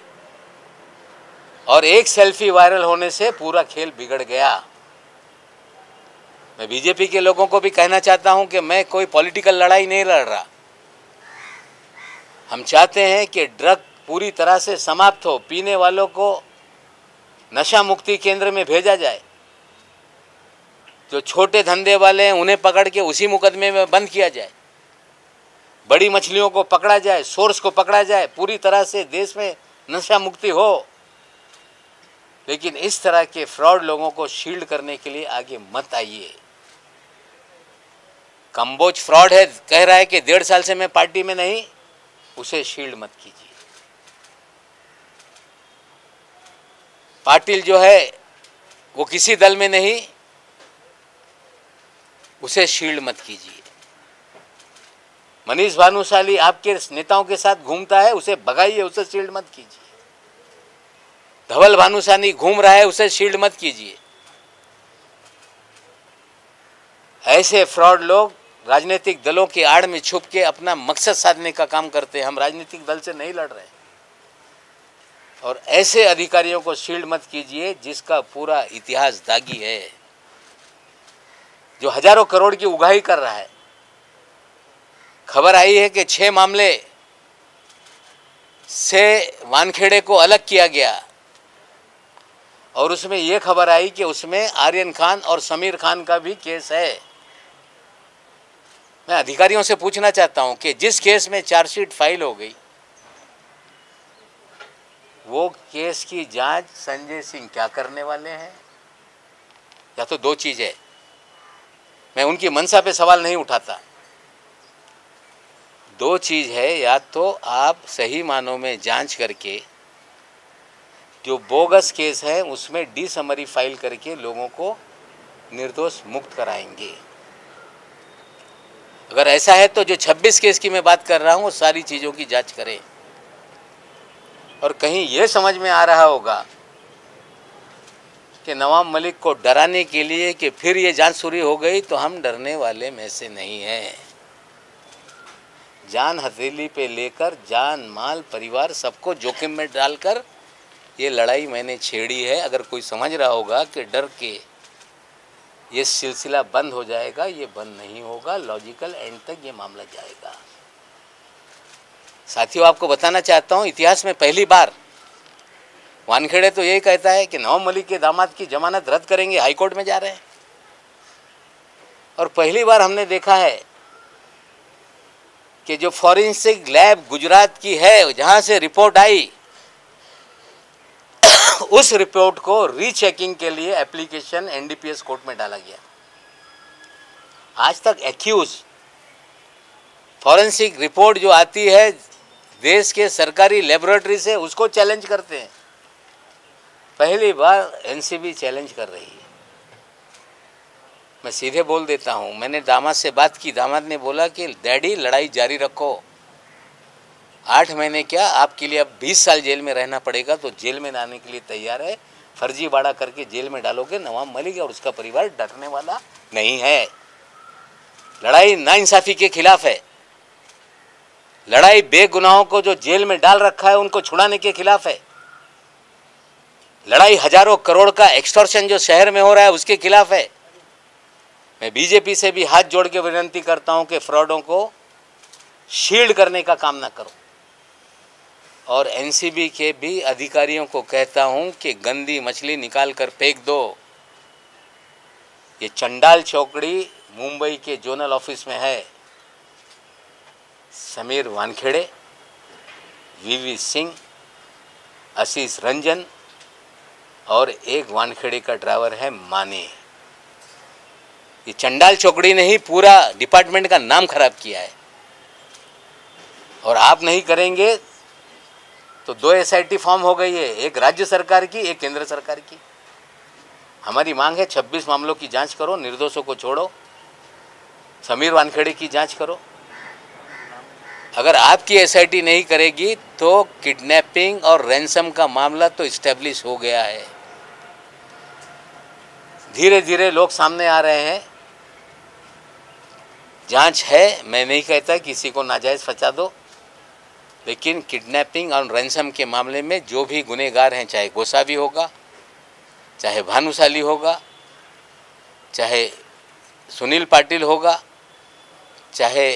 और एक सेल्फी वायरल होने से पूरा खेल बिगड़ गया। मैं बीजेपी के लोगों को भी कहना चाहता हूं कि मैं कोई पॉलिटिकल लड़ाई नहीं लड़ रहा। हम चाहते हैं कि ड्रग पूरी तरह से समाप्त हो, पीने वालों को नशा मुक्ति केंद्र में भेजा जाए, जो छोटे धंधे वाले हैं उन्हें पकड़ के उसी मुकदमे में बंद किया जाए, बड़ी मछलियों को पकड़ा जाए, सोर्स को पकड़ा जाए, पूरी तरह से देश में नशा मुक्ति हो। लेकिन इस तरह के फ्रॉड लोगों को शील्ड करने के लिए आगे मत आइए। कंबोज फ्रॉड है, कह रहा है कि 1.5 साल से मैं पार्टी में नहीं, उसे शील्ड मत कीजिए। पाटिल जो है वो किसी दल में नहीं, उसे शील्ड मत कीजिए। मनीष भानुशाली आपके नेताओं के साथ घूमता है, उसे भगाइए, उसे शील्ड मत कीजिए। धवल भानुशाली घूम रहा है, उसे शील्ड मत कीजिए। ऐसे फ्रॉड लोग राजनीतिक दलों के आड़ में छुप के अपना मकसद साधने का काम करते हैं। हम राजनीतिक दल से नहीं लड़ रहे, और ऐसे अधिकारियों को शील्ड मत कीजिए जिसका पूरा इतिहास दागी है, जो हजारों करोड़ की उगाही कर रहा है। खबर आई है कि 6 मामले से वानखेड़े को अलग किया गया, और उसमें यह खबर आई कि उसमें आर्यन खान और समीर खान का भी केस है। मैं अधिकारियों से पूछना चाहता हूं कि जिस केस में चार्जशीट फाइल हो गई, वो केस की जांच संजय सिंह क्या करने वाले हैं? या तो 2 चीज है, मैं उनकी मंशा पे सवाल नहीं उठाता। 2 चीज है, या तो आप सही मानों में जांच करके जो बोगस केस है उसमें डी समरी फाइल करके लोगों को निर्दोष मुक्त कराएंगे। अगर ऐसा है तो जो 26 केस की मैं बात कर रहा हूं वो सारी चीजों की जांच करें। और कहीं ये समझ में आ रहा होगा कि नवाब मलिक को डराने के लिए कि फिर ये जांच शुरू हो गई, तो हम डरने वाले में से नहीं हैं। जान हथेली पे लेकर जान माल परिवार सबको जोखिम में डालकर ये लड़ाई मैंने छेड़ी है। अगर कोई समझ रहा होगा कि डर के ये सिलसिला बंद हो जाएगा, ये बंद नहीं होगा। लॉजिकल एंड तक ये मामला जाएगा। साथियों, आपको बताना चाहता हूँ, इतिहास में पहली बार वानखेड़े तो यही कहता है कि नवाब मलिक के दामाद की जमानत रद्द करेंगे, हाईकोर्ट में जा रहे हैं। और पहली बार हमने देखा है कि जो फॉरेंसिक लैब गुजरात की है, जहां से रिपोर्ट आई, उस रिपोर्ट को रीचेकिंग के लिए एप्लीकेशन एनडीपीएस कोर्ट में डाला गया। आज तक एक्यूज फॉरेंसिक रिपोर्ट जो आती है देश के सरकारी लेबोरेटरी से, उसको चैलेंज करते हैं। पहली बार एनसीबी चैलेंज कर रही है। मैं सीधे बोल देता हूं, मैंने दामाद से बात की, दामाद ने बोला कि डैडी लड़ाई जारी रखो, 8 महीने क्या आपके लिए अब 20 साल जेल में रहना पड़ेगा, तो जेल में आने के लिए तैयार है। फर्जीवाड़ा करके जेल में डालोगे, नवाब मलिक और उसका परिवार डरने वाला नहीं है। लड़ाई नाइंसाफी के खिलाफ है। लड़ाई बेगुनाहों को जो जेल में डाल रखा है उनको छुड़ाने के खिलाफ है। लड़ाई हजारों करोड़ का एक्सटॉर्शन जो शहर में हो रहा है उसके खिलाफ है। मैं बीजेपी से भी हाथ जोड़ के विनती करता हूं कि फ्रॉडों को शील्ड करने का काम ना करो। और एनसीबी के भी अधिकारियों को कहता हूं कि गंदी मछली निकाल कर फेंक दो। ये चंडाल चौकड़ी मुंबई के जोनल ऑफिस में है। समीर वानखेड़े, वीवी सिंह, आशीष रंजन और एक वानखेड़े का ड्राइवर है माने। ये चंडाल चौकड़ी ने ही पूरा डिपार्टमेंट का नाम खराब किया है। और आप नहीं करेंगे तो 2 एसआईटी फॉर्म हो गई है, एक राज्य सरकार की, एक केंद्र सरकार की। हमारी मांग है 26 मामलों की जांच करो, निर्दोषों को छोड़ो, समीर वानखेड़े की जांच करो। अगर आपकी एसआईटी नहीं करेगी तो किडनैपिंग और रैंसम का मामला तो इस्टेब्लिश हो गया है। धीरे धीरे लोग सामने आ रहे हैं। जांच है, मैं नहीं कहता किसी को नाजायज फंसा दो, लेकिन किडनैपिंग और रैंसम के मामले में जो भी गुनहगार हैं, चाहे गोसावी होगा, चाहे भानुशाली होगा, चाहे सुनील पाटिल होगा, चाहे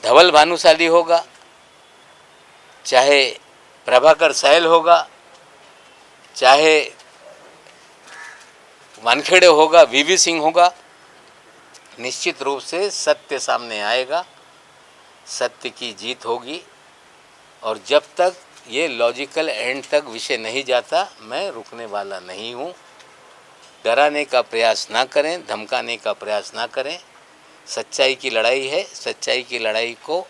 धवल भानुशाली होगा, चाहे प्रभाकर सहल होगा, चाहे वानखेड़े होगा, वीवी सिंह होगा, निश्चित रूप से सत्य सामने आएगा, सत्य की जीत होगी। और जब तक ये लॉजिकल एंड तक विषय नहीं जाता, मैं रुकने वाला नहीं हूँ। डराने का प्रयास ना करें, धमकाने का प्रयास ना करें। सच्चाई की लड़ाई है, सच्चाई की लड़ाई को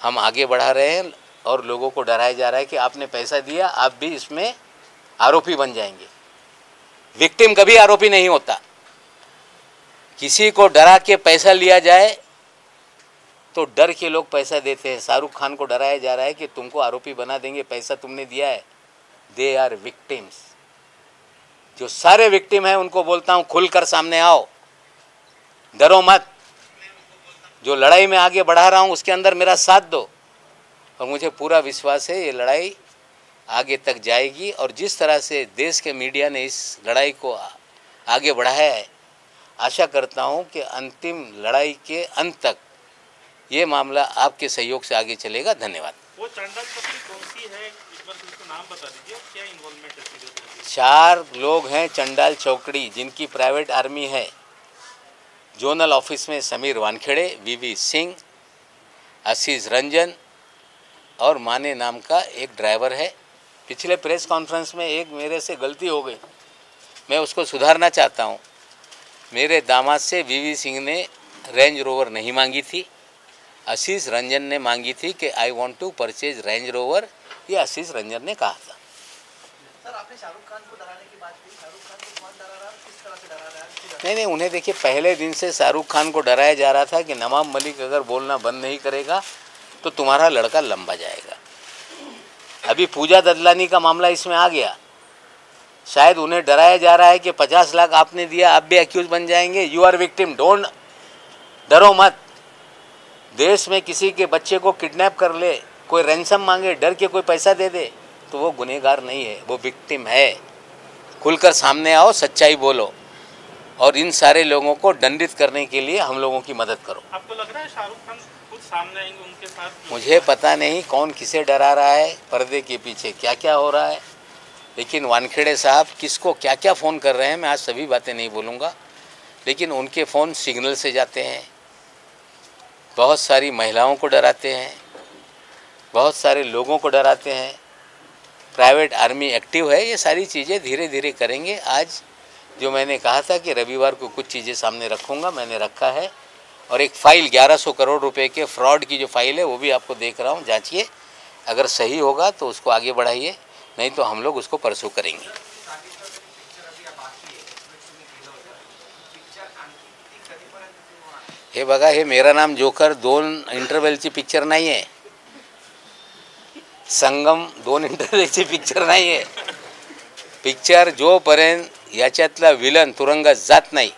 हम आगे बढ़ा रहे हैं। और लोगों को डराया जा रहा है कि आपने पैसा दिया, आप भी इसमें आरोपी बन जाएंगे। विक्टिम कभी आरोपी नहीं होता। किसी को डरा के पैसा लिया जाए तो डर के लोग पैसा देते हैं। शाहरुख खान को डराया जा रहा है कि तुमको आरोपी बना देंगे, पैसा तुमने दिया है। They are victims. जो सारे विक्टिम हैं उनको बोलता हूं, खुलकर सामने आओ, डरो मत। जो लड़ाई में आगे बढ़ा रहा हूं उसके अंदर मेरा साथ दो। और मुझे पूरा विश्वास है ये लड़ाई आगे तक जाएगी। और जिस तरह से देश के मीडिया ने इस लड़ाई को आगे बढ़ाया है, आशा करता हूं कि अंतिम लड़ाई के अंत तक ये मामला आपके सहयोग से आगे चलेगा। धन्यवाद। वो चंडाल चौकड़ी कौन सी है, एक बार उसका नाम बता दीजिए, क्या इन्वॉल्वमेंट है? 4 लोग हैं चंडाल चौकड़ी, जिनकी प्राइवेट आर्मी है। जोनल ऑफिस में समीर वानखेड़े, वीवी सिंह, आशीष रंजन और माने नाम का एक ड्राइवर है। पिछले प्रेस कॉन्फ्रेंस में एक मेरे से गलती हो गई, मैं उसको सुधारना चाहता हूँ। मेरे दामाद से वीवी सिंह ने रेंज रोवर नहीं मांगी थी, आशीष रंजन ने मांगी थी कि I want to purchase Range Rover. ये आशीष रंजन ने कहा था। सर, आपने शाहरुख खान को डराने की बात की। शाहरुख खान को कौन डरा रहा है, किस तरह से डरा रहा है? नहीं, उन्हें देखिए, पहले दिन से शाहरुख खान को डराया जा रहा था कि नवाब मलिक अगर बोलना बंद नहीं करेगा तो तुम्हारा लड़का लंबा जाएगा। अभी पूजा ददलानी का मामला इसमें आ गया। शायद उन्हें डराया जा रहा है कि 50 लाख आपने दिया, आप भी एक्यूज बन जाएंगे। यू आर विक्टिम, डोंट, डरो मत। देश में किसी के बच्चे को किडनैप कर ले, कोई रैंसम मांगे, डर के कोई पैसा दे दे, तो वो गुनहगार नहीं है, वो विक्टिम है। खुलकर सामने आओ, सच्चाई बोलो और इन सारे लोगों को दंडित करने के लिए हम लोगों की मदद करो। आपको लग रहा है शाहरुख खान खुद सामने आएंगे उनके साथ? मुझे पता नहीं कौन किसे डरा रहा है, पर्दे के पीछे क्या क्या हो रहा है, लेकिन वानखेड़े साहब किसको क्या क्या फ़ोन कर रहे हैं मैं आज सभी बातें नहीं बोलूँगा, लेकिन उनके फ़ोन सिग्नल से जाते हैं, बहुत सारी महिलाओं को डराते हैं, बहुत सारे लोगों को डराते हैं, प्राइवेट आर्मी एक्टिव है। ये सारी चीज़ें धीरे धीरे करेंगे। आज जो मैंने कहा था कि रविवार को कुछ चीज़ें सामने रखूँगा, मैंने रखा है। और एक फ़ाइल 1100 करोड़ रुपए के फ्रॉड की जो फाइल है वो भी आपको देख रहा हूँ, जांचिए। अगर सही होगा तो उसको आगे बढ़ाइए, नहीं तो हम लोग उसको परसू करेंगे। हे बघा, हे मेरा नाम जोकर 2 इंटरवलची पिक्चर नाही आहे, संगम 2 इंटरवलची पिक्चर नाही आहे। पिक्चर जोपर्यंत याच्यातला विलन तुरुंगात जात नाही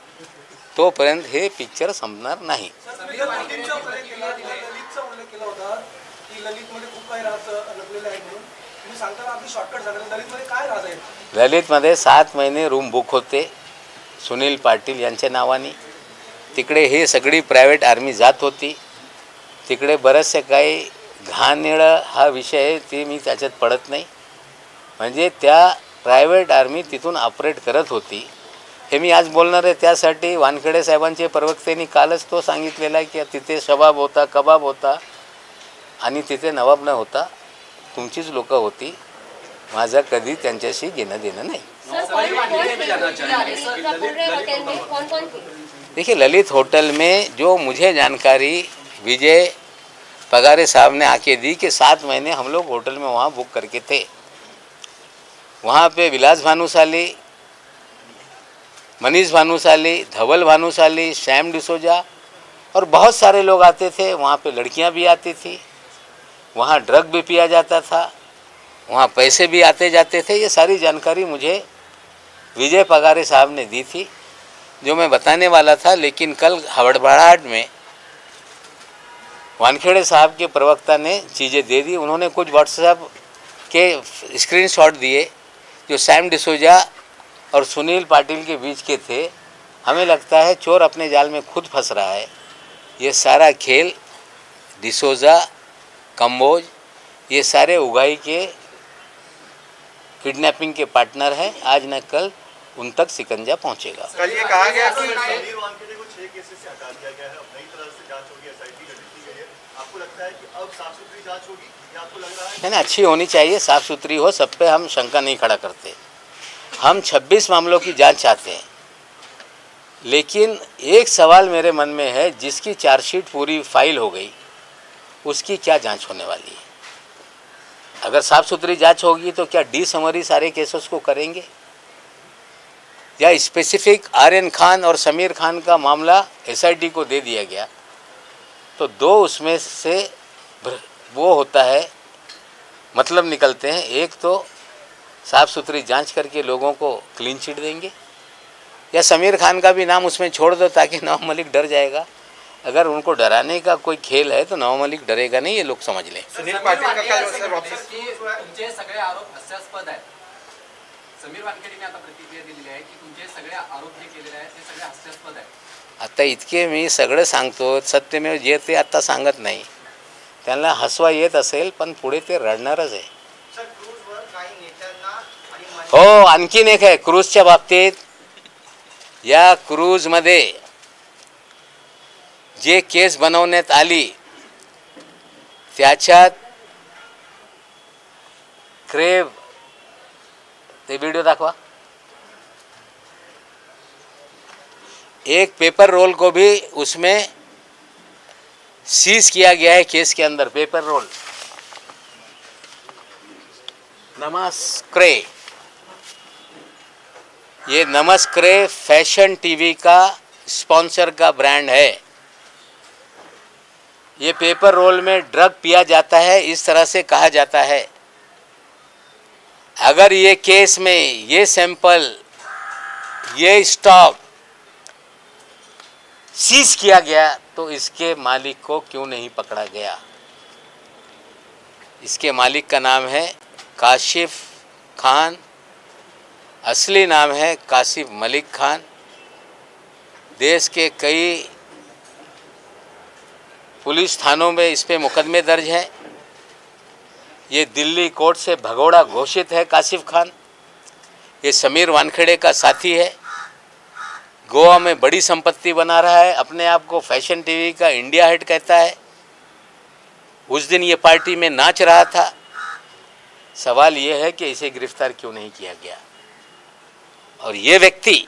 तोपर्यंत हे पिक्चर संपणार नाही। ललितमध्ये 7 महिने रूम बुक होते सुनील पाटील यांच्या नावाने। तिकडे हे सगळी प्रायव्हेट आर्मी जात होती, तिकडे बरेचसे काही घाणेरडा हा विषय आहे, ते मी त्याच्यात पडत नाही। म्हणजे त्या प्रायव्हेट आर्मी तिथून ऑपरेट करत होती, हे मी आज बोलणार आहे। त्यासाठी वानखेडे साहेबांचे प्रवक्त्यांनी कालच तो सांगितलेला आहे की तिथे शबाब होता, कबाब होता आणि तिथे नवाब न होता, तुमचीच लोकं होती। माझं कधी त्यांच्याशी घेणं देणं नहीं। देखिए, ललित होटल में जो मुझे जानकारी विजय पगारे साहब ने आके दी कि 7 महीने हम लोग होटल में वहाँ बुक करके थे। वहाँ पे विलास भानुशाली, मनीष भानुशाली, धवल भानुशाली, सैम डिसोजा और बहुत सारे लोग आते थे। वहाँ पे लड़कियाँ भी आती थी, वहाँ ड्रग भी पिया जाता था, वहाँ पैसे भी आते जाते थे। ये सारी जानकारी मुझे विजय पगारे साहब ने दी थी, जो मैं बताने वाला था, लेकिन कल हड़बड़ाहट में वानखेड़े साहब के प्रवक्ता ने चीज़ें दे दी। उन्होंने कुछ व्हाट्सएप के स्क्रीनशॉट दिए जो सैम डिसोजा और सुनील पाटिल के बीच के थे। हमें लगता है चोर अपने जाल में खुद फंस रहा है। ये सारा खेल डिसोजा, कंबोज, ये सारे उगाई के किडनैपिंग के पार्टनर हैं। आज न कल उन तक सिकंजा पहुंचेगा। कल ये कहा गया कि समीर वानखेड़े को 6 केसेस से हटा दिया गया है, अब नई तरह से जांच होगी, एसआईटी गठित की गई है। आपको लगता है कि अब साफ सुथरी जांच होगी या आपको लग रहा है? नहीं, अच्छी होनी चाहिए, साफ सुथरी हो, सब पे हम शंका नहीं खड़ा करते। हम 26 मामलों की जांच चाहते हैं, लेकिन एक सवाल मेरे मन में है, जिसकी चार्जशीट पूरी फाइल हो गई उसकी क्या जांच होने वाली है? अगर साफ सुथरी जांच होगी तो क्या डी समरी सारे केसेस को करेंगे, या स्पेसिफिक आर्यन खान और समीर खान का मामला एसआईटी को दे दिया गया तो 2 उसमें से वो होता है, मतलब निकलते हैं। एक तो साफ सुथरी जांच करके लोगों को क्लीन चिट देंगे, या समीर खान का भी नाम उसमें छोड़ दो ताकि नवाब मलिक डर जाएगा। अगर उनको डराने का कोई खेल है तो नवाब मलिक डरेगा नहीं, ये लोग समझ लें। सुनील पाटील का काय वापस? तुमचे सगळे आरोप हास्यास्पद आहेत। समीर वानखेडेंनी आता प्रतिक्रिया दिलेली आहे की तुमचे सगळे आरोप जे केलेले आहेत ते सगळे हास्यास्पद आहेत। आता इतके मी सगळं सांगतो, सत्यमेव जे ते आता सांगत नाही। त्यांना हसवा येत असेल पण पुढे ते रडणारच आहे। सर, क्रूजवर काही नेत्यांना आणि हो, आणखीन एक आहे क्रूजच्या बाबतीत। या क्रूजमध्ये जे केस बनवण्यात आली त्याच्यात क्रेव, ते वीडियो दाखवा, एक पेपर रोल को भी उसमें सीज किया गया है केस के अंदर। पेपर रोल नमस्क्रे, ये नमस्क्रे फैशन टीवी का स्पॉन्सर का ब्रांड है। ये पेपर रोल में ड्रग पिया जाता है, इस तरह से कहा जाता है। अगर ये केस में ये सैंपल, ये स्टॉक सीज किया गया तो इसके मालिक को क्यों नहीं पकड़ा गया? इसके मालिक का नाम है काशिफ खान, असली नाम है कासिफ मलिक खान। देश के कई पुलिस थानों में इस पे मुकदमे दर्ज हैं। ये दिल्ली कोर्ट से भगोड़ा घोषित है कासिफ खान। ये समीर वानखेड़े का साथी है। गोवा में बड़ी संपत्ति बना रहा है, अपने आप को फैशन टीवी का इंडिया हेड कहता है। उस दिन ये पार्टी में नाच रहा था। सवाल ये है कि इसे गिरफ्तार क्यों नहीं किया गया। और ये व्यक्ति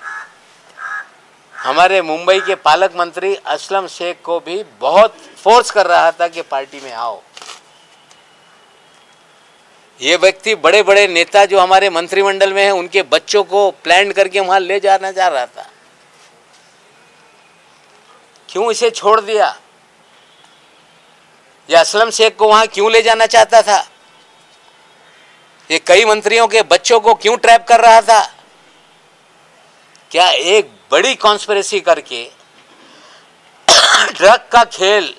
हमारे मुंबई के पालक मंत्री असलम शेख को भी बहुत फोर्स कर रहा था कि पार्टी में आओ। ये व्यक्ति बड़े बड़े नेता जो हमारे मंत्रिमंडल में हैं उनके बच्चों को प्लान करके वहां ले जाना चाह रहा था। क्यों इसे छोड़ दिया? ये असलम शेख को वहां क्यों ले जाना चाहता था? ये कई मंत्रियों के बच्चों को क्यों ट्रैप कर रहा था? क्या एक बड़ी कॉन्स्पिरेसी करके ड्रग का खेल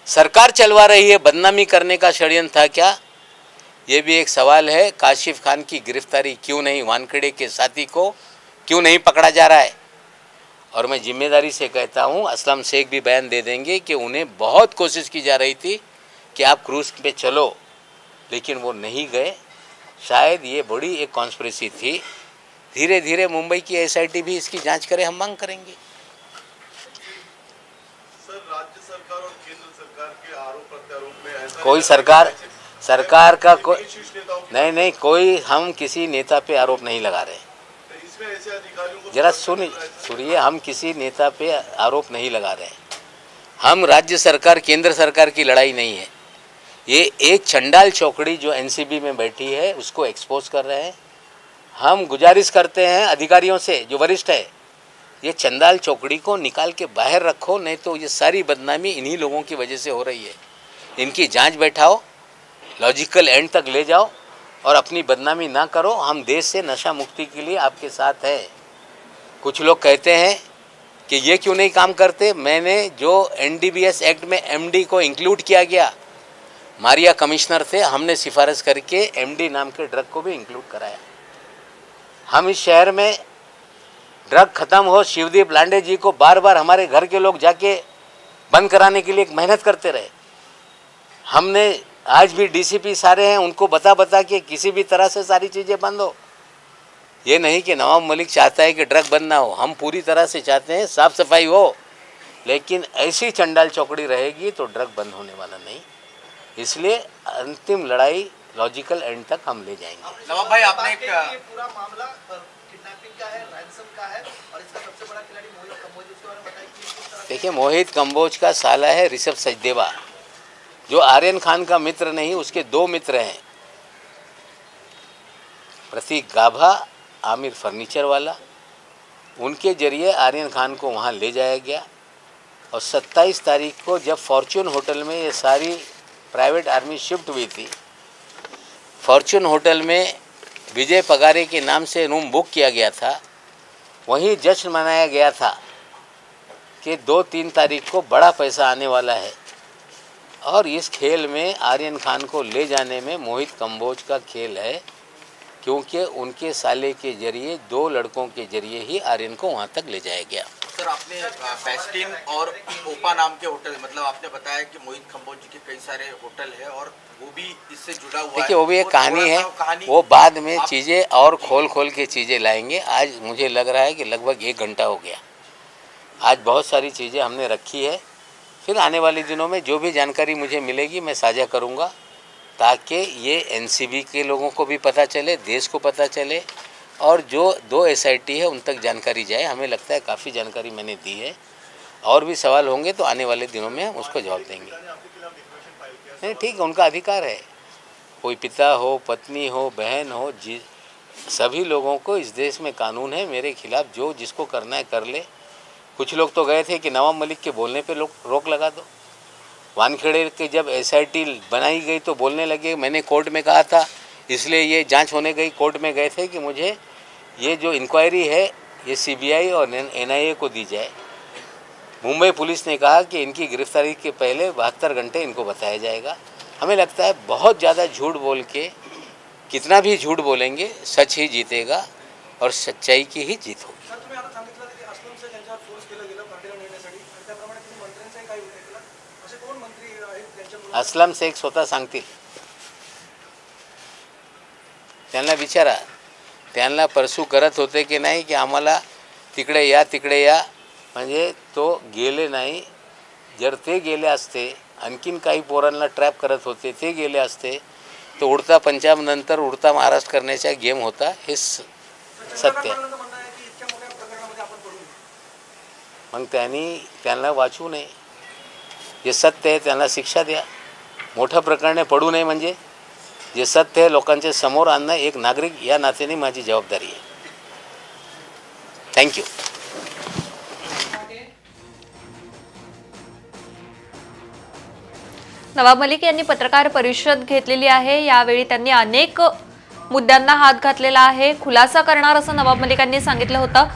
सरकार चलवा रही है, बदनामी करने का षड्यंत्र था क्या? ये भी एक सवाल है। काशिफ खान की गिरफ्तारी क्यों नहीं, वानखेड़े के साथी को क्यों नहीं पकड़ा जा रहा है? और मैं जिम्मेदारी से कहता हूं, असलम शेख भी बयान दे देंगे कि उन्हें बहुत कोशिश की जा रही थी कि आप क्रूज पे चलो, लेकिन वो नहीं गए। शायद ये बड़ी एक कॉन्स्पिरेसी थी। धीरे धीरे मुंबई की एसआईटी भी इसकी जांच करे, हम मांग करेंगे। सर, राज्य सरकार और केंद्र सरकार के आरोप प्रत्यारोप में ऐसा कोई सरकार का कोई नहीं, कोई हम किसी नेता पे आरोप नहीं लगा रहे। इसमें ऐसे अधिकारियों को जरा सुनिए, हम किसी नेता पे आरोप नहीं लगा रहे। हम राज्य सरकार केंद्र सरकार की लड़ाई नहीं है। ये एक चंडाल चौकड़ी जो एनसीबी में बैठी है उसको एक्सपोज कर रहे हैं। हम गुजारिश करते हैं अधिकारियों से जो वरिष्ठ है, ये चंडाल चौकड़ी को निकाल के बाहर रखो, नहीं तो ये सारी बदनामी इन्हीं लोगों की वजह से हो रही है। इनकी जांच बैठाओ, लॉजिकल एंड तक ले जाओ और अपनी बदनामी ना करो। हम देश से नशा मुक्ति के लिए आपके साथ हैं। कुछ लोग कहते हैं कि ये क्यों नहीं काम करते। मैंने जो एनडीपीएस एक्ट में एमडी को इंक्लूड किया गया, मारिया कमिश्नर थे, हमने सिफारिश करके एमडी नाम के ड्रग को भी इंक्लूड कराया। हम इस शहर में ड्रग खत्म हो, शिवदीप लांडे जी को बार बार हमारे घर के लोग जाके बंद कराने के लिए मेहनत करते रहे। हमने आज भी डीसीपी सारे हैं, उनको बता के किसी भी तरह से सारी चीज़ें बंद हो। ये नहीं कि नवाब मलिक चाहता है कि ड्रग बंद ना हो, हम पूरी तरह से चाहते हैं साफ सफाई हो, लेकिन ऐसी चंडाल चौकड़ी रहेगी तो ड्रग बंद होने वाला नहीं। इसलिए अंतिम लड़ाई लॉजिकल एंड तक हम ले जाएंगे। नवाब भाई, आपने एक ये पूरा मामला किडनैपिंग का है, रैंसम का है और इसका सबसे बड़ा खिलाड़ी मोहित कंबोज, उसके बारे में बताइए कि किस तरह। देखिए, मोहित कंबोज का साला है ऋषभ सचदेवा, जो आर्यन खान का मित्र नहीं, उसके दो मित्र हैं, प्रतीक गाभा, आमिर फर्नीचर वाला। उनके जरिए आर्यन खान को वहाँ ले जाया गया और 27 तारीख को जब फॉर्च्यून होटल में ये सारी प्राइवेट आर्मी शिफ्ट हुई थी, फॉर्च्यून होटल में विजय पगारे के नाम से रूम बुक किया गया था। वहीं जश्न मनाया गया था कि 2-3 तारीख को बड़ा पैसा आने वाला है और इस खेल में आर्यन खान को ले जाने में मोहित कंबोज का खेल है, क्योंकि उनके साले के जरिए 2 लड़कों के जरिए ही आर्यन को वहाँ तक ले जाया गया। सर, आपने बेस्टिन और ओपा नाम के होटल, मतलब आपने बताया कि मोहित कंबोज जी के कई सारे होटल है और वो भी इससे जुड़ा हुआ है। देखिए, वो भी एक कहानी है, वो बाद में चीज़ें और खोल के चीज़ें लाएंगे। आज मुझे लग रहा है कि लगभग 1 घंटा हो गया। आज बहुत सारी चीज़ें हमने रखी है, फिर आने वाले दिनों में जो भी जानकारी मुझे मिलेगी मैं साझा करूँगा, ताकि ये एनसीबी के लोगों को भी पता चले, देश को पता चले और जो 2 एसआईटी है उन तक जानकारी जाए। हमें लगता है काफ़ी जानकारी मैंने दी है। और भी सवाल होंगे तो आने वाले दिनों में हम उसको जवाब देंगे। नहीं, ठीक है, उनका अधिकार है। कोई पिता हो, पत्नी हो, बहन हो, सभी लोगों को इस देश में कानून है। मेरे खिलाफ जो जिसको करना है कर ले। कुछ लोग तो गए थे कि नवाब मलिक के बोलने पे रोक लगा दो। वानखेड़े के जब एसआईटी बनाई गई तो बोलने लगे, मैंने कोर्ट में कहा था, इसलिए ये जांच होने गई। कोर्ट में गए थे कि मुझे ये जो इंक्वायरी है ये सीबीआई और एनआईए को दी जाए। मुंबई पुलिस ने कहा कि इनकी गिरफ्तारी के पहले 72 घंटे इनको बताया जाएगा। हमें लगता है बहुत ज़्यादा झूठ बोल के कितना भी झूठ बोलेंगे सच ही जीतेगा और सच्चाई की ही जीत होगी. सर तुम्ही आता सांगितलं की अस्लम शेख यांच्यावर फोर्स केलं गेलं पार्टीला नेण्यासाठी आणि त्याप्रमाणे तुम्ही मंत्र्यांचाही काही उल्लेख केला. असे कोण मंत्री आहेत त्यांच्या असलम शेख स्वतः सांगतील. त्यांना विचारा, त्यांना परसू करत होते की नाही की आम्हाला तिकडे या म्हणजे तो गेले नाही. जर ते गेले असते, आणखीन काही पोरांना ट्रॅप करत होते, ते गेले असते तर उडता पंजाब नंतर उडता महाराष्ट्र करण्याचा गेम होता. हे सत्य. मग त्यांना वाचू नये. जे सत्य आहे त्यांना शिक्षा द्या. मोठ्या प्रकरणे पडू नये. म्हणजे जे सत्य आहे लोकांच्या समोर आणणं एक नागरिक या नात्याने माझी जबाबदारी आहे. थँक्यू. नवाब मलिक यांनी पत्रकार परिषद घेतलेली आहे. यावेळी त्यांनी अनेक मुद्द्यांना हात घातलेला आहे. खुलासा करणार असं नवाब मलिकांनी सांगितलं होतं.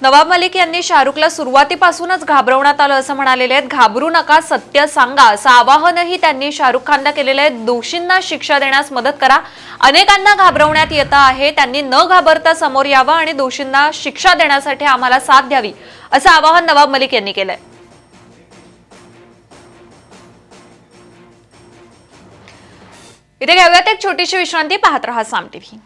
नवाब मलिक यांनी शाहरुखला सुरुवातीपासूनच घाबरवण्यात आलं असं म्हणालेले आहेत. घाबरू नका, सत्य सांगा असं आवाहनही त्यांनी शाहरुख खानला केलेलं आहे. दोषींना शिक्षा देण्यास मदत करा. अनेकांना घाबरवण्यात येतं आहे, त्यांनी न घाबरता समोर यावं आणि दोषींना शिक्षा देण्यासाठी आम्हाला साथ द्यावी असं आवाहन नवाब मलिक यांनी केलंय. इथे घेऊयात एक छोटीशी विश्रांती. पाहत रहा साम टीव्ही.